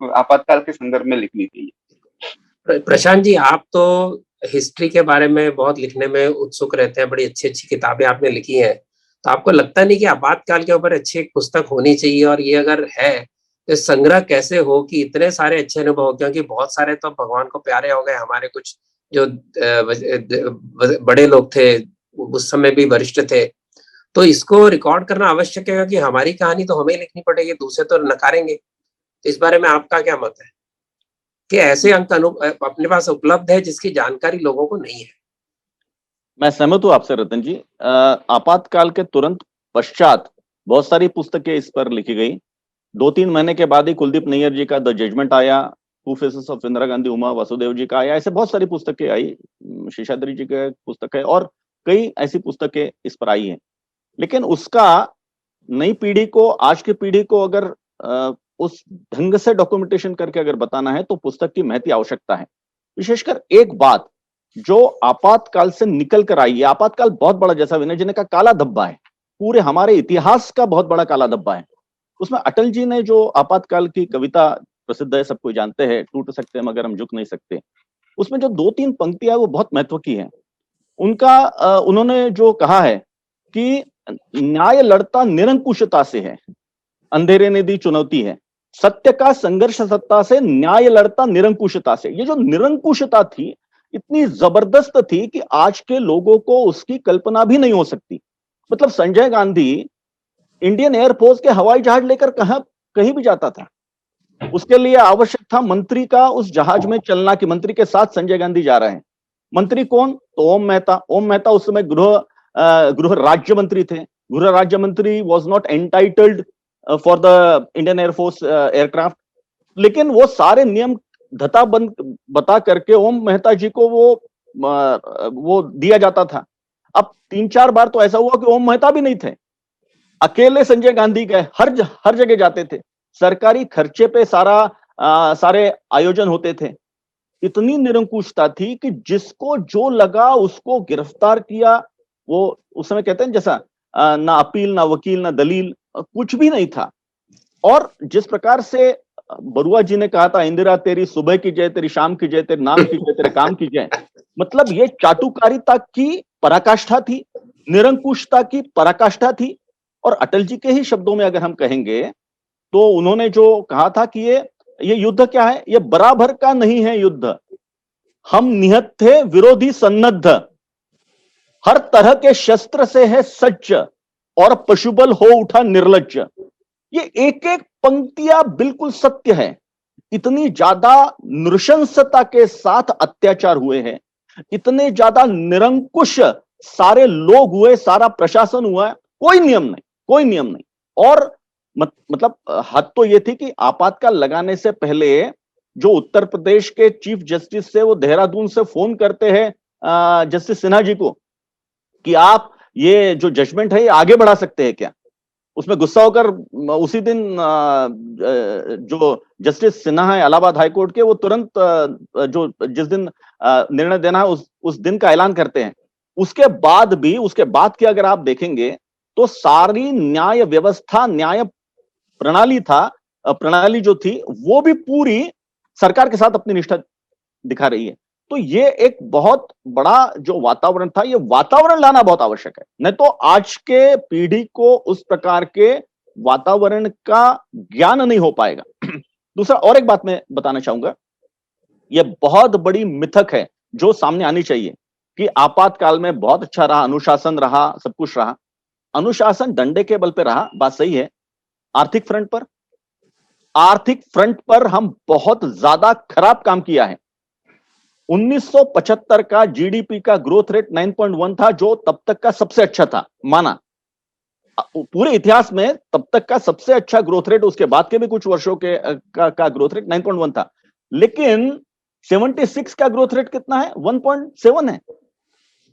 आपातकाल के संदर्भ में लिखनी चाहिए। प्रशांत जी, आप तो हिस्ट्री के बारे में बहुत लिखने में उत्सुक रहते हैं, बड़ी अच्छी अच्छी किताबें आपने लिखी हैं, तो आपको लगता नहीं कि आपातकाल के ऊपर अच्छी एक पुस्तक होनी चाहिए? और ये अगर है तो संग्रह कैसे हो कि इतने सारे अच्छे अनुभव, क्योंकि बहुत सारे तो भगवान को प्यारे हो गए, हमारे कुछ जो बड़े लोग थे उस समय भी वरिष्ठ थे, तो इसको रिकॉर्ड करना आवश्यक है कि हमारी कहानी तो हमें लिखनी पड़ेगी, दूसरे तो नकारेंगे। इस बारे में आपका क्या मत है कि ऐसे अंक अपने पास उपलब्ध है जिसकी जानकारी लोगों को नहीं है? मैं सहमत हूं आपसे रतन जी। आपातकाल के तुरंत पश्चात बहुत सारी पुस्तकें इस पर लिखी गई। 2-3 महीने के बाद ही कुलदीप नैयर जी का द जजमेंट आया, two faces of Indira Gandhi, Uma Vasudev ji का आया, ऐसे बहुत सारी पुस्तकें आई, शेषाद्री जी का पुस्तक है और कई ऐसी पुस्तकें इस पर आई हैं। लेकिन उसका नई पीढ़ी को, आज की पीढ़ी को अगर उस ढंग से डॉक्यूमेंटेशन करके अगर बताना है तो पुस्तक की महती आवश्यकता है। विशेषकर एक बात जो आपातकाल से निकल कर आई है, आपातकाल बहुत बड़ा, जैसा विनय जी ने कहा, काला धब्बा है, पूरे हमारे इतिहास का बहुत बड़ा काला धब्बा है। उसमें अटल जी ने जो आपातकाल की कविता प्रसिद्ध है, सब कोई जानते हैं, टूट सकते हैं मगर हम झुक नहीं सकते, उसमें जो 2-3 पंक्तियां वो बहुत महत्व की है। उनका उन्होंने जो कहा है कि न्याय लड़ता निरंकुशता से है, अंधेरे ने दी चुनौती है, सत्य का संघर्ष सत्ता से, न्याय लड़ता निरंकुशता से। ये जो निरंकुशता थी इतनी जबरदस्त थी कि आज के लोगों को उसकी कल्पना भी नहीं हो सकती। मतलब संजय गांधी इंडियन एयरफोर्स के हवाई जहाज लेकर कहीं भी जाता था, उसके लिए आवश्यक था मंत्री का उस जहाज में चलना, कि मंत्री के साथ संजय गांधी जा रहे हैं। मंत्री कौन? तो ओम मेहता। ओम मेहता उस समय गृह राज्य मंत्री थे। गृह राज्य मंत्री was not entitled for the Indian air force aircraft, लेकिन वो सारे नियम धता बता करके ओम मेहता जी को वो दिया जाता था। अब 3-4 बार तो ऐसा हुआ कि ओम मेहता भी नहीं थे, अकेले संजय गांधी गए, हर जगह जाते थे, सरकारी खर्चे पे सारे आयोजन होते थे। इतनी निरंकुशता थी कि जिसको जो लगा उसको गिरफ्तार किया। वो उस समय कहते हैं जैसा ना अपील, ना वकील, ना दलील, कुछ भी नहीं था। और जिस प्रकार से बरुआ जी ने कहा था, इंदिरा तेरी सुबह की जय, तेरी शाम की जय, तेरे नाम की जय, तेरे काम की जय, मतलब ये चाटुकारिता की पराकाष्ठा थी, निरंकुशता की पराकाष्ठा थी। और अटल जी के ही शब्दों में अगर हम कहेंगे तो उन्होंने जो कहा था कि ये युद्ध क्या है, ये बराबर का नहीं है युद्ध, हम निहत थे विरोधी सन्नद्ध, हर तरह के शस्त्र से है सज्ज और पशुबल हो उठा निर्लज्ज। ये एक एक पंक्तियां बिल्कुल सत्य है। इतनी ज्यादा नृशंसता के साथ अत्याचार हुए हैं, इतने ज्यादा निरंकुश सारे लोग हुए, सारा प्रशासन हुआ, कोई नियम नहीं। और मतलब हद तो ये थी कि आपातकाल लगाने से पहले जो उत्तर प्रदेश के चीफ जस्टिस से, वो देहरादून से फोन करते हैं जस्टिस सिन्हा जी को कि आप ये जो जजमेंट है ये आगे बढ़ा सकते हैं क्या। उसमें गुस्सा होकर उसी दिन जो जस्टिस सिन्हा है इलाहाबाद हाईकोर्ट के, वो तुरंत जिस दिन निर्णय देना है उस दिन का ऐलान करते हैं। उसके बाद की अगर आप देखेंगे तो सारी न्याय व्यवस्था, न्याय प्रणाली जो थी वो भी पूरी सरकार के साथ अपनी निष्ठा दिखा रही है। तो ये एक बहुत बड़ा जो वातावरण था, ये वातावरण लाना बहुत आवश्यक है, नहीं तो आज के पीढ़ी को उस प्रकार के वातावरण का ज्ञान नहीं हो पाएगा। दूसरा और एक बात मैं बताना चाहूंगा, ये बहुत बड़ी मिथक है जो सामने आनी चाहिए कि आपातकाल में बहुत अच्छा रहा, अनुशासन रहा, सब कुछ रहा। अनुशासन डंडे के बल पे रहा, बात सही है। आर्थिक फ्रंट पर हम बहुत ज्यादा खराब काम किया है। 1975 का जीडीपी का ग्रोथ रेट 9.1 था, जो तब तक का सबसे अच्छा था, माना पूरे इतिहास में तब तक का सबसे अच्छा ग्रोथ रेट। उसके बाद के भी कुछ वर्षों के का ग्रोथ रेट 9.1 था, लेकिन 76 का ग्रोथ रेट कितना है? 1.7 है।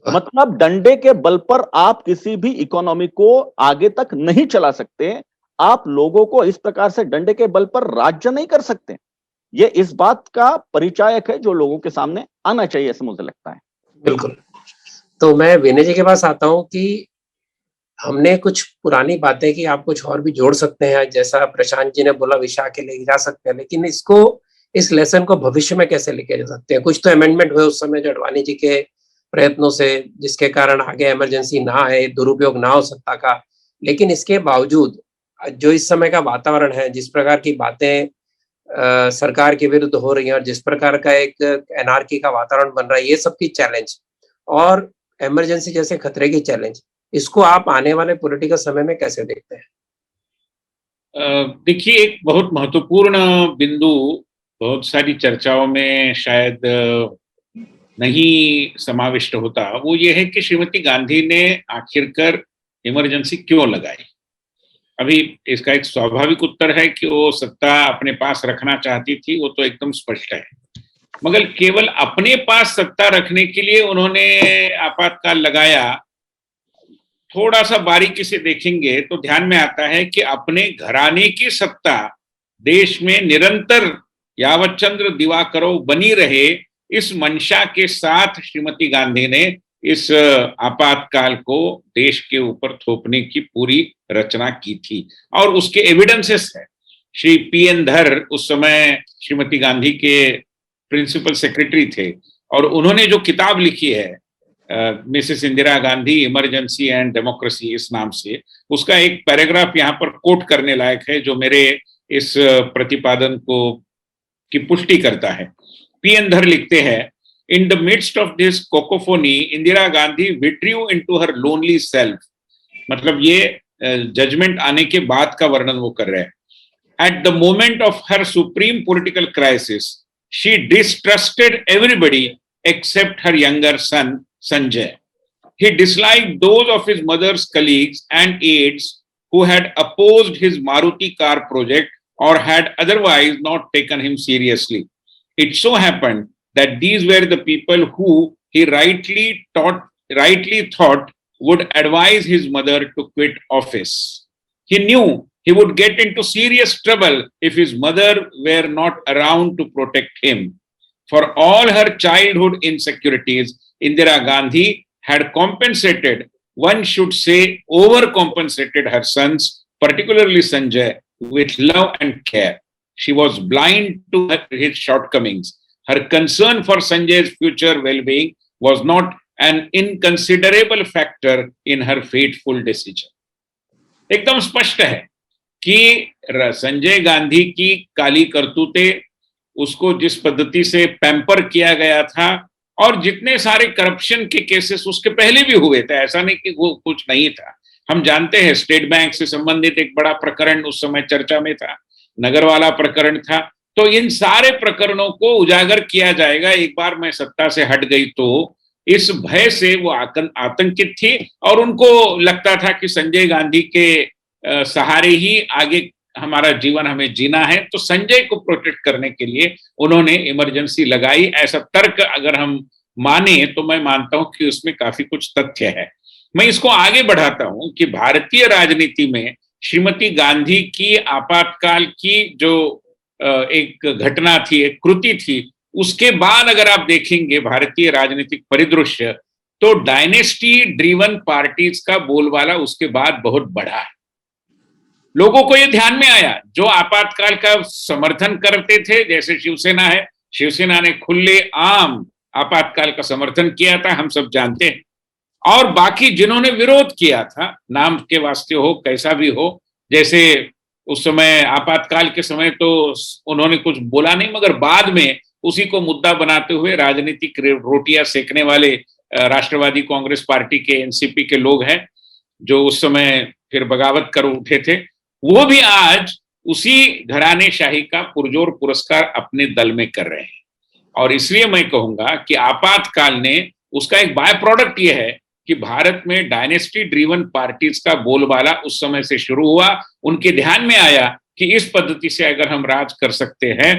मतलब डंडे के बल पर आप किसी भी इकोनॉमी को आगे तक नहीं चला सकते। आप लोगों को इस प्रकार से डंडे के बल पर राज्य नहीं कर सकते। ये इस बात का परिचायक है जो लोगों के सामने आना चाहिए, ऐसा मुझे लगता है। बिल्कुल। तो मैं विनय जी के पास आता हूं कि हमने कुछ पुरानी बातें की, आप कुछ और भी जोड़ सकते हैं, जैसा प्रशांत जी ने बोला विषय के लेके जा सकते हैं, लेकिन इस लेसन को भविष्य में कैसे लेके जा सकते हैं? कुछ तो अमेंडमेंट हुए उस समय जो अडवाणी जी के प्रयत्नों से, जिसके कारण आगे इमरजेंसी ना आए, दुरुपयोग ना हो सत्ता का। लेकिन इसके बावजूद जो इस समय का वातावरण है, जिस प्रकार की बातें सरकार के विरुद्ध हो रही है और जिस प्रकार का एक एनार्की का वातावरण बन रहा है, ये सब की चैलेंज और इमरजेंसी जैसे खतरे की चैलेंज, इसको आप आने वाले पॉलिटिकल समय में कैसे देखते हैं? देखिए, एक बहुत महत्वपूर्ण बिंदु बहुत सारी चर्चाओं में शायद नहीं समाविष्ट होता, वो ये है कि श्रीमती गांधी ने आखिरकार इमरजेंसी क्यों लगाई। अभी इसका एक स्वाभाविक उत्तर है कि वो सत्ता अपने पास रखना चाहती थी, वो तो एकदम स्पष्ट है। मगर केवल अपने पास सत्ता रखने के लिए उन्होंने आपातकाल लगाया, थोड़ा सा बारीकी से देखेंगे तो ध्यान में आता है कि अपने घराने की सत्ता देश में निरंतर यावत चंद्र दिवाकरो बनी रहे, इस मंशा के साथ श्रीमती गांधी ने इस आपातकाल को देश के ऊपर थोपने की पूरी रचना की थी। और उसके एविडेंसेस है। श्री पीएन धर उस समय श्रीमती गांधी के प्रिंसिपल सेक्रेटरी थे, और उन्होंने जो किताब लिखी है Mrs Indira Gandhi emergency and democracy, इस नाम से, उसका एक पैराग्राफ यहाँ पर कोट करने लायक है जो मेरे इस प्रतिपादन को की पुष्टि करता है। पीएन धर लिखते हैं, in the midst of this cacophony Indira Gandhi withdrew into her lonely self. मतलब ये जजमेंट आने के बाद का वर्णन वो कर रहे हैं। At the moment of her supreme political crisis she distrusted everybody except her younger son Sanjay. He disliked those of his mother's colleagues and aides who had opposed his Maruti car project or had otherwise not taken him seriously. It so happened that these were the people who he rightly thought would advise his mother to quit office. He knew he would get into serious trouble if his mother were not around to protect him. For all her childhood insecurities, Indira Gandhi had compensated, one should say overcompensated, her sons, particularly Sanjay, with love and care. She was blind to his shortcomings. Her concern for Sanjay's future well-being was not an inconsiderable factor in her fateful decision. एकदम स्पष्ट है कि संजय गांधी की काली करतूतें, उसको जिस पद्धति से pamper किया गया था, और जितने सारे करप्शन के केसेस उसके पहले भी हुए थे, ऐसा नहीं कि वो कुछ नहीं था। हम जानते हैं स्टेट बैंक से संबंधित एक बड़ा प्रकरण उस समय चर्चा में था, नगरवाला प्रकरण था। तो इन सारे प्रकरणों को उजागर किया जाएगा एक बार मैं सत्ता से हट गई तो, इस भय से वो आतंकित थी, और उनको लगता था कि संजय गांधी के सहारे ही आगे हमारा जीवन हमें जीना है। तो संजय को प्रोटेक्ट करने के लिए उन्होंने इमरजेंसी लगाई। ऐसा तर्क अगर हम माने तो मैं मानता हूं कि उसमें काफी कुछ तथ्य है। मैं इसको आगे बढ़ाता हूं कि भारतीय राजनीति में श्रीमती गांधी की आपातकाल की जो एक घटना थी, एक कृति थी, उसके बाद अगर आप देखेंगे भारतीय राजनीतिक परिदृश्य, तो डायनेस्टी ड्रिवन पार्टीज का बोलबाला उसके बाद बहुत बढ़ा है। लोगों को ये ध्यान में आया, जो आपातकाल का समर्थन करते थे, जैसे शिवसेना है, शिवसेना ने खुले आम आपातकाल का समर्थन किया था, हम सब जानते हैं। और बाकी जिन्होंने विरोध किया था, नाम के वास्ते हो कैसा भी हो, जैसे उस समय आपातकाल के समय तो उन्होंने कुछ बोला नहीं, मगर बाद में उसी को मुद्दा बनाते हुए राजनीतिक रोटियां सेकने वाले राष्ट्रवादी कांग्रेस पार्टी के, एनसीपी के लोग हैं, जो उस समय फिर बगावत कर उठे थे, वो भी आज उसी घरानेशाही का पुरजोर पुरस्कार अपने दल में कर रहे हैं। और इसलिए मैं कहूंगा कि आपातकाल ने, उसका एक बाय प्रोडक्ट यह है कि भारत में डायनेस्टी ड्रिवन पार्टीज का बोलबाला उस समय से शुरू हुआ। उनके ध्यान में आया कि इस पद्धति से अगर हम राज कर सकते हैं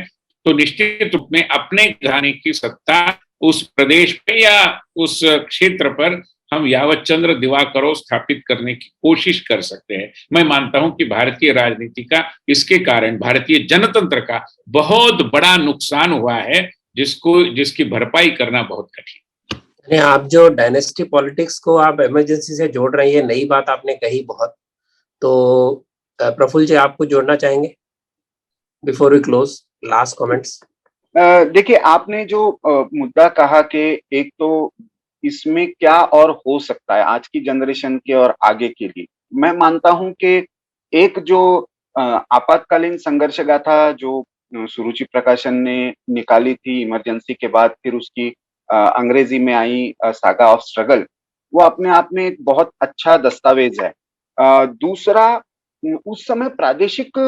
तो निश्चित रूप में अपने घराने की सत्ता उस प्रदेश पे या उस क्षेत्र पर हम यावत चंद्र दिवाकरों स्थापित करने की कोशिश कर सकते हैं। मैं मानता हूं कि भारतीय राजनीति का इसके कारण, भारतीय जनतंत्र का बहुत बड़ा नुकसान हुआ है, जिसकी भरपाई करना बहुत कठिन। आप जो डायनेस्टी पॉलिटिक्स को आप इमरजेंसी से जोड़ रही है, नई बात आपने कही बहुत। तो प्रफुल्ल जी, आपको जोड़ना चाहेंगे before we close? Last comments. देखिए, आपने जो मुद्दा कहा कि एक तो इसमें क्या और हो सकता है आज की जनरेशन के और आगे के लिए, मैं मानता हूं कि एक जो आपातकालीन संघर्ष गाथा जो सुरुचि प्रकाशन ने निकाली थी इमरजेंसी के बाद, फिर उसकी अंग्रेजी में आई सागा ऑफ स्ट्रगल, वो अपने आप में एक बहुत अच्छा दस्तावेज है। दूसरा, उस समय प्रादेशिक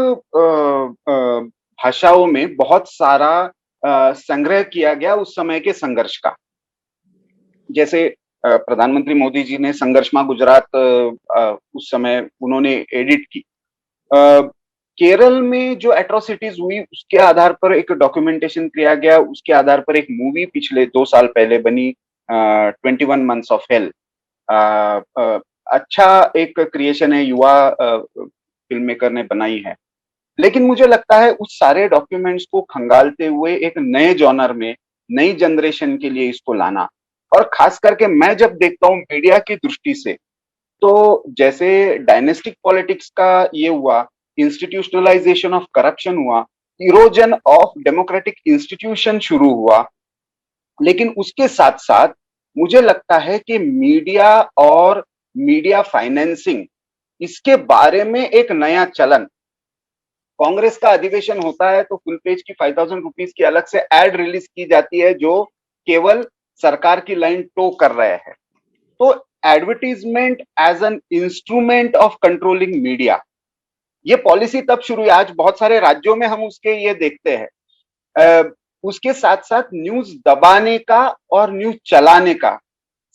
भाषाओं में बहुत सारा संग्रह किया गया उस समय के संघर्ष का। जैसे प्रधानमंत्री मोदी जी ने संघर्षमा गुजरात उस समय उन्होंने एडिट की। केरल में जो एट्रोसिटीज हुई उसके आधार पर एक डॉक्यूमेंटेशन किया गया, उसके आधार पर एक मूवी पिछले 2 साल पहले बनी, 21 मंथ्स ऑफ हेल। अच्छा एक क्रिएशन है, युवा फिल्म मेकर ने बनाई है। लेकिन मुझे लगता है उस सारे डॉक्यूमेंट्स को खंगालते हुए एक नए जॉनर में, नई जनरेशन के लिए इसको लाना, और खास करके मैं जब देखता हूँ मीडिया की दृष्टि से, तो जैसे डायनेस्टिक पॉलिटिक्स का ये हुआ, इंस्टीट्यूशनलाइजेशन ऑफ करप्शन हुआ, इरोजन ऑफ डेमोक्रेटिक इंस्टीट्यूशन शुरू हुआ, लेकिन उसके साथ साथ मुझे लगता है कि मीडिया और मीडिया फाइनेंसिंग, इसके बारे में एक नया चलन। कांग्रेस का अधिवेशन होता है तो फुल पेज की 5000 रुपीज की अलग से एड रिलीज की जाती है जो केवल सरकार की लाइन टो कर रहे हैं। तो advertisement as an instrument of controlling media, ये पॉलिसी तब शुरू हुई। आज बहुत सारे राज्यों में हम उसके ये देखते हैं। उसके साथ साथ न्यूज दबाने का और न्यूज चलाने का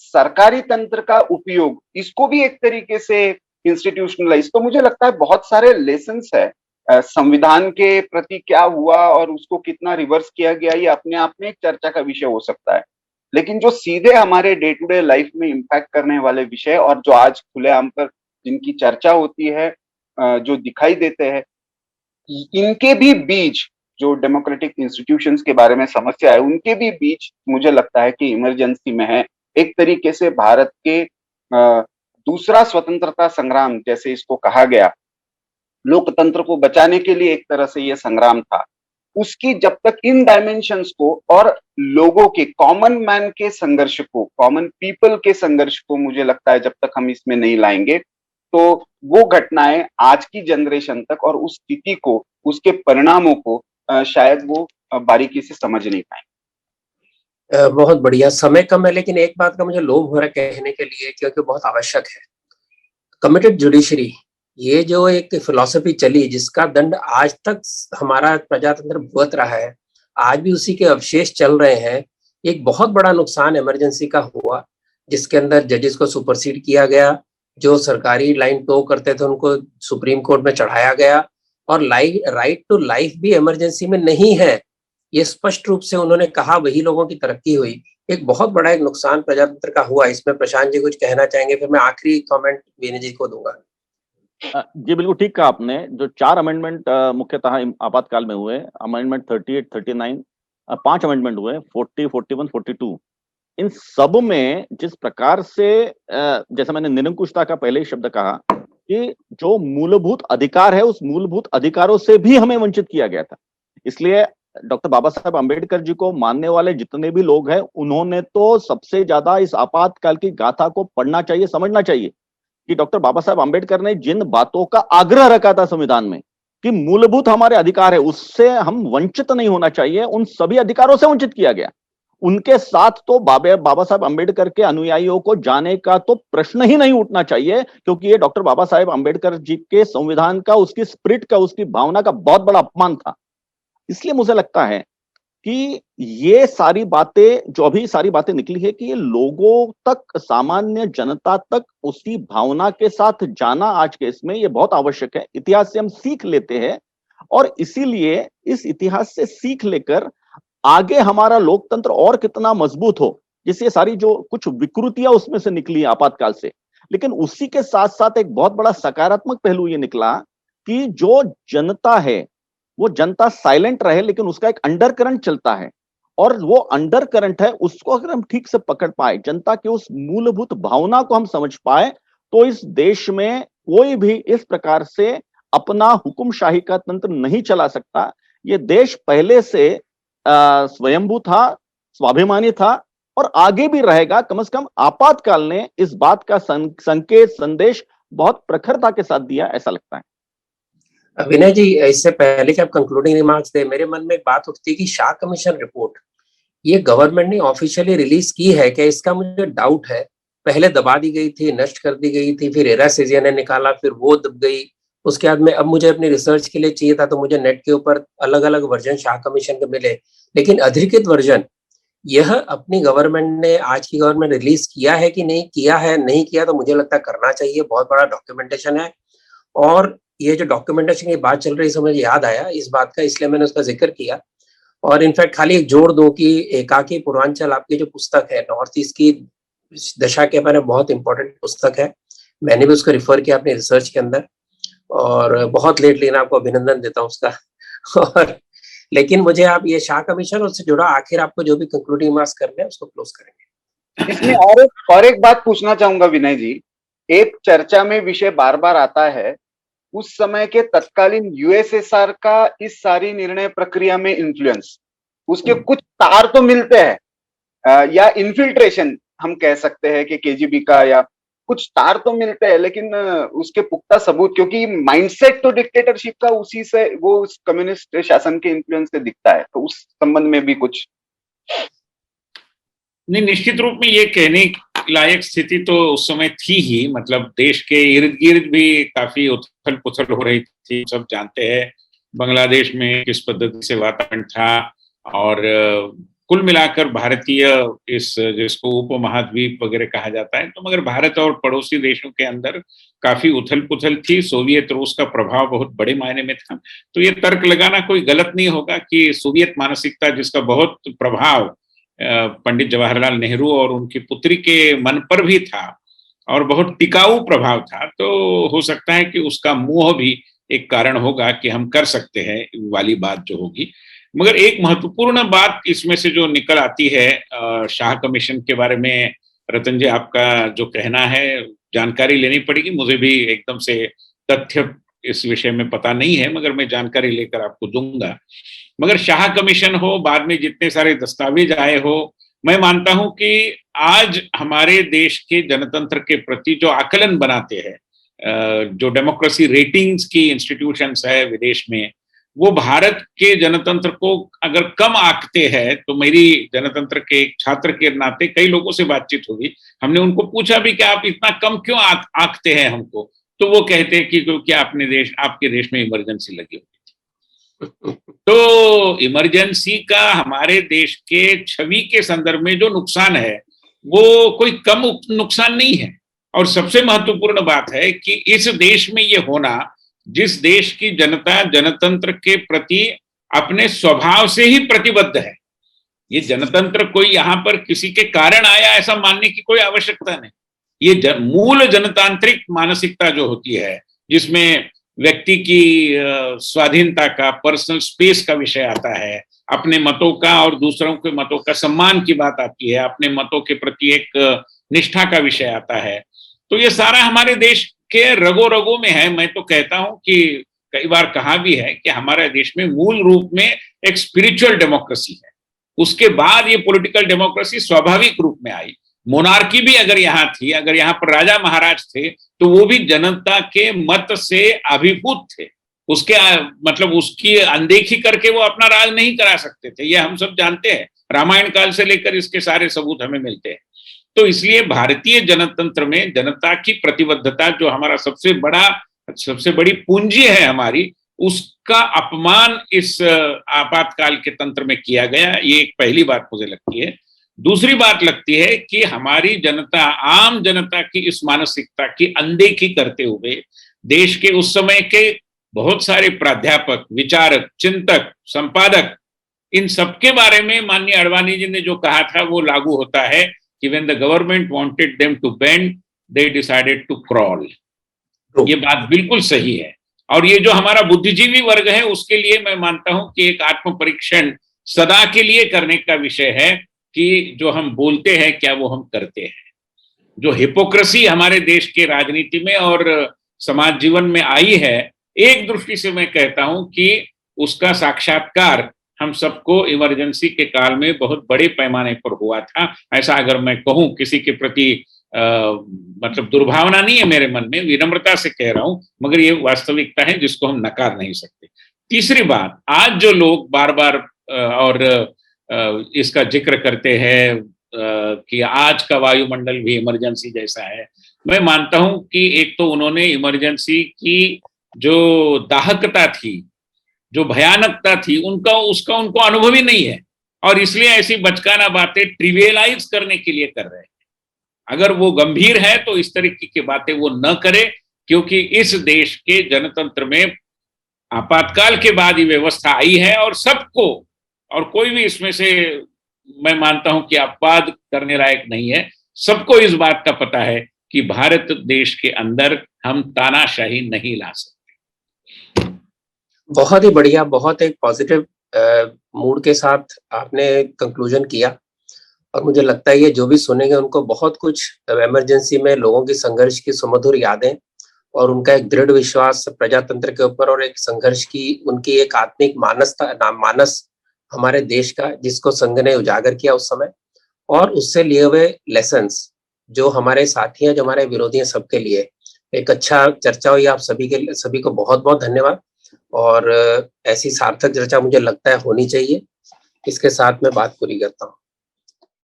सरकारी तंत्र का उपयोग, इसको भी एक तरीके से इंस्टीट्यूशनलाइज। तो मुझे लगता है बहुत सारे लेसन्स है। संविधान के प्रति क्या हुआ और उसको कितना रिवर्स किया गया, ये अपने आप में एक चर्चा का विषय हो सकता है। लेकिन जो सीधे हमारे डे टू डे लाइफ में इम्पैक्ट करने वाले विषय और जो आज खुलेआम पर जिनकी चर्चा होती है, जो दिखाई देते हैं, इनके भी बीच जो डेमोक्रेटिक इंस्टीट्यूशंस के बारे में समस्या है, उनके भी बीच मुझे लगता है कि इमरजेंसी में है। एक तरीके से भारत के दूसरा स्वतंत्रता संग्राम जैसे इसको कहा गया, लोकतंत्र को बचाने के लिए एक तरह से ये संग्राम था, उसकी जब तक इन डायमेंशंस को और लोगों के, कॉमन मैन के संघर्ष को, कॉमन पीपल के संघर्ष को, मुझे लगता है जब तक हम इसमें नहीं लाएंगे तो वो घटनाएं आज की जनरेशन तक और उस स्थिति को, उसके परिणामों को शायद वो बारीकी से समझ नहीं पाए। बहुत बढ़िया। समय कम है लेकिन एक बात का मुझे लोभ हो रहा है कहने के लिए, क्योंकि बहुत आवश्यक है। कमिटेड जुडिशरी, ये जो एक फिलॉसफी चली जिसका दंड आज तक हमारा प्रजातंत्र भुगत रहा है, आज भी उसी के अवशेष चल रहे हैं। एक बहुत बड़ा नुकसान इमरजेंसी का हुआ, जिसके अंदर जजेस को सुपरसीड किया गया, जो सरकारी लाइन टो करते थे उनको सुप्रीम कोर्ट में चढ़ाया गया, और राइट टू लाइफ भी इमरजेंसी में नहीं है, ये स्पष्ट रूप से उन्होंने कहा। वही लोगों की तरक्की हुई। एक बहुत बड़ा एक नुकसान प्रजातंत्र का हुआ। इसमें प्रशांत जी कुछ कहना चाहेंगे, फिर मैं आखिरी कमेंट वीने जी को दूंगा। जी बिल्कुल ठीक कहा आपने। जो 4 अमेंडमेंट मुख्यतः आपातकाल में हुए, अमेंडमेंट 38, 39, 5 अमेंडमेंट हुए, 40, 41, 42, इन सब में जिस प्रकार से, जैसे मैंने निरंकुशता का पहले ही शब्द कहा, कि जो मूलभूत अधिकार है उस मूलभूत अधिकारों से भी हमें वंचित किया गया था। इसलिए डॉक्टर बाबा साहब अंबेडकर जी को मानने वाले जितने भी लोग हैं, उन्होंने तो सबसे ज्यादा इस आपातकाल की गाथा को पढ़ना चाहिए, समझना चाहिए कि डॉक्टर बाबा साहब अंबेडकर ने जिन बातों का आग्रह रखा था संविधान में कि मूलभूत हमारे अधिकार है, उससे हम वंचित नहीं होना चाहिए, उन सभी अधिकारों से वंचित किया गया। उनके साथ तो बाबा साहब अंबेडकर के अनुयायियों को जाने का तो प्रश्न ही नहीं उठना चाहिए, क्योंकि ये डॉक्टर बाबा साहब अंबेडकर जी के संविधान का, उसकी स्पिरिट का, उसकी भावना का बहुत बड़ा अपमान था। इसलिए मुझे लगता है कि ये सारी बातें, जो अभी सारी बातें निकली है, कि ये लोगों तक, सामान्य जनता तक उसी भावना के साथ जाना आज के इसमें ये बहुत आवश्यक है। इतिहास से हम सीख लेते हैं और इसीलिए इस इतिहास से सीख लेकर आगे हमारा लोकतंत्र और कितना मजबूत हो, जिससे सारी जो कुछ विकृतियां उसमें से निकली आपातकाल से, लेकिन उसी के साथ साथ एक बहुत बड़ा सकारात्मक पहलू ये निकला कि जो जनता है वो जनता साइलेंट रहे, लेकिन उसका एक अंडर करंट चलता है, और वो अंडर करंट है उसको अगर हम ठीक से पकड़ पाए, जनता की उस मूलभूत भावना को हम समझ पाए, तो इस देश में कोई भी इस प्रकार से अपना हुकुमशाही का तंत्र नहीं चला सकता। ये देश पहले से स्वयंभू था, स्वाभिमानी था और आगे भी रहेगा। कम से कम आपातकाल ने इस बात का संकेत, संदेश बहुत प्रखरता के साथ दिया, ऐसा लगता है। विनय जी, इससे पहले कि आप कंक्लूडिंग रिमार्क्स दे, मेरे मन में एक बात उठती है कि शाह कमीशन रिपोर्ट ये गवर्नमेंट ने ऑफिशियली रिलीज की है क्या, इसका मुझे डाउट है। पहले दबा दी गई थी, नष्ट कर दी गई थी, फिर एरा सिजिया ने निकाला, फिर वो दब गई। उसके बाद में अब मुझे अपनी रिसर्च के लिए चाहिए था, तो मुझे नेट के ऊपर अलग अलग वर्जन शाह कमीशन के मिले, लेकिन अधिकृत वर्जन यह अपनी गवर्नमेंट ने, आज की गवर्नमेंट रिलीज किया है कि नहीं किया है। नहीं किया तो मुझे लगता है करना चाहिए, बहुत बड़ा डॉक्यूमेंटेशन है। और ये जो डॉक्यूमेंटेशन की बात चल रही है, मुझे याद आया इस बात का, इसलिए मैंने उसका जिक्र किया। और इनफैक्ट खाली एक जोड़ दूं कि एकाकी पूर्वांचल आपकी जो पुस्तक है, नॉर्थ ईस्ट की दशा के बारे में बहुत इंपॉर्टेंट पुस्तक है। मैंने भी उसको रिफर किया अपने रिसर्च के अंदर, और बहुत लेट, लेकिन आपको अभिनंदन देता हूँ उसका। और लेकिन मुझे आप ये शाह कमीशन, उससे जुड़ा आखिर आपको जो भी कंक्लूडिंग रिमार्क्स करने हैं उसको क्लोज करेंगे। इसमें और एक बात पूछना चाहूंगा विनय जी। एक चर्चा में विषय बार बार आता है, उस समय के तत्कालीन यूएसएसआर का इस सारी निर्णय प्रक्रिया में इन्फ्लुएंस, उसके कुछ तार तो मिलते हैं, या इन्फिल्ट्रेशन हम कह सकते हैं कि केजीबी का, या कुछ तार तो मिलते हैं, लेकिन उसके पुख्ता सबूत, क्योंकि माइंडसेट तो डिक्टेटरशिप का उसी से, वो उस कम्युनिस्ट शासन के इन्फ्लुएंस से दिखता है। तो उस संबंध में भी कुछ नहीं, निश्चित रूप में ये कहने लायक स्थिति तो उस समय थी ही। मतलब देश के इर्द गिर्द भी काफी उथल पुथल हो रही थी, सब जानते हैं बांग्लादेश में किस पद्धति से वातावरण था। और कुल मिलाकर भारतीय, इस जिसको उपमहाद्वीप वगैरह कहा जाता है, तो मगर भारत और पड़ोसी देशों के अंदर काफी उथल पुथल थी। सोवियत रूस का प्रभाव बहुत बड़े मायने में था। तो ये तर्क लगाना कोई गलत नहीं होगा कि सोवियत मानसिकता, जिसका बहुत प्रभाव पंडित जवाहरलाल नेहरू और उनकी पुत्री के मन पर भी था और बहुत टिकाऊ प्रभाव था, तो हो सकता है कि उसका मोह भी एक कारण होगा कि हम कर सकते हैं वाली बात जो होगी। मगर एक महत्वपूर्ण बात इसमें से जो निकल आती है शाह कमीशन के बारे में, रतन जी आपका जो कहना है, जानकारी लेनी पड़ेगी। मुझे भी एकदम से तथ्य इस विषय में पता नहीं है, मगर मैं जानकारी लेकर आपको दूंगा। मगर शाह कमीशन हो, बाद में जितने सारे दस्तावेज आए हो, मैं मानता हूं कि आज हमारे देश के जनतंत्र के प्रति जो आकलन बनाते हैं, जो डेमोक्रेसी रेटिंग्स की इंस्टीट्यूशंस है विदेश में, वो भारत के जनतंत्र को अगर कम आंकते हैं, तो मेरी जनतंत्र के एक छात्र के नाते कई लोगों से बातचीत हुई, हमने उनको पूछा भी कि आप इतना कम क्यों आंकते हैं हमको, तो वो कहते हैं कि क्योंकि आपके देश में इमरजेंसी लगी हुई थी। तो इमरजेंसी का हमारे देश के छवि के संदर्भ में जो नुकसान है, वो कोई कम नुकसान नहीं है। और सबसे महत्वपूर्ण बात है कि इस देश में ये होना, जिस देश की जनता जनतंत्र के प्रति अपने स्वभाव से ही प्रतिबद्ध है। ये जनतंत्र कोई यहाँ पर किसी के कारण आया ऐसा मानने की कोई आवश्यकता नहीं। ये मूल जनतांत्रिक मानसिकता जो होती है, जिसमें व्यक्ति की स्वाधीनता का, पर्सनल स्पेस का विषय आता है, अपने मतों का और दूसरों के मतों का सम्मान की बात आती है, अपने मतों के प्रति एक निष्ठा का विषय आता है, तो ये सारा हमारे देश के रगो रगो में है। मैं तो कहता हूं कि कई बार कहा भी है कि हमारे देश में मूल रूप में एक स्पिरिचुअल डेमोक्रेसी है, उसके बाद ये पॉलिटिकल डेमोक्रेसी स्वाभाविक रूप में आई। मोनार्की भी अगर यहाँ थी, अगर यहाँ पर राजा महाराज थे, तो वो भी जनता के मत से अभिभूत थे। उसके मतलब उसकी अनदेखी करके वो अपना राज नहीं करा सकते थे, ये हम सब जानते हैं। रामायण काल से लेकर इसके सारे सबूत हमें मिलते हैं। तो इसलिए भारतीय जनतंत्र में जनता की प्रतिबद्धता, जो हमारा सबसे बड़ी पूंजी है हमारी, उसका अपमान इस आपातकाल के तंत्र में किया गया। ये एक पहली बात मुझे लगती है। दूसरी बात लगती है कि हमारी जनता, आम जनता की इस मानसिकता की अनदेखी करते हुए देश के उस समय के बहुत सारे प्राध्यापक, विचारक, चिंतक, संपादक, इन सबके बारे में माननीय आडवाणी जी ने जो कहा था वो लागू होता है कि when the government wanted them to bend, they decided to crawl। ये बात बिल्कुल सही है। और ये जो हमारा बुद्धिजीवी वर्ग है, उसके लिए मैं मानता हूं कि एक आत्म परीक्षण सदा के लिए करने का विषय है कि जो हम बोलते हैं क्या वो हम करते हैं। जो हिपोक्रेसी हमारे देश के राजनीति में और समाज जीवन में आई है, एक दृष्टि से मैं कहता हूं कि उसका साक्षात्कार हम सबको इमरजेंसी के काल में बहुत बड़े पैमाने पर हुआ था। ऐसा अगर मैं कहूं, किसी के प्रति मतलब दुर्भावना नहीं है मेरे मन में, विनम्रता से कह रहा हूं, मगर ये वास्तविकता है जिसको हम नकार नहीं सकते। तीसरी बात, आज जो लोग बार बार और इसका जिक्र करते हैं कि आज का वायुमंडल भी इमरजेंसी जैसा है, मैं मानता हूं कि एक तो उन्होंने इमरजेंसी की जो दाहकता थी, जो भयानकता थी, उसका उनको अनुभव ही नहीं है, और इसलिए ऐसी बचकाना बातें ट्रिवियलाइज करने के लिए कर रहे हैं। अगर वो गंभीर है तो इस तरीके की बातें वो न करे, क्योंकि इस देश के जनतंत्र में आपातकाल के बाद ये व्यवस्था आई है और सबको, और कोई भी इसमें से मैं मानता हूं कि अपवाद करने लायक नहीं है, सबको इस बात का पता है कि भारत देश के अंदर हम तानाशाही नहीं ला सकते। बहुत ही बढ़िया, बहुत एक पॉजिटिव मूड के साथ आपने कंक्लूजन किया, और मुझे लगता है ये जो भी सुनेंगे उनको बहुत कुछ इमरजेंसी में लोगों की संघर्ष की सुमधुर यादें और उनका एक दृढ़ विश्वास प्रजातंत्र के ऊपर और एक संघर्ष की उनकी एक आत्मिक मानस हमारे देश का, जिसको संघ ने उजागर किया उस समय, और उससे लिए हुए लेसन्स जो हमारे साथी हैं, जो हमारे विरोधी हैं, सबके लिए एक अच्छा चर्चा हुई। आप सभी को बहुत बहुत धन्यवाद, और ऐसी सार्थक चर्चा मुझे लगता है होनी चाहिए। इसके साथ मैं बात पूरी करता हूँ।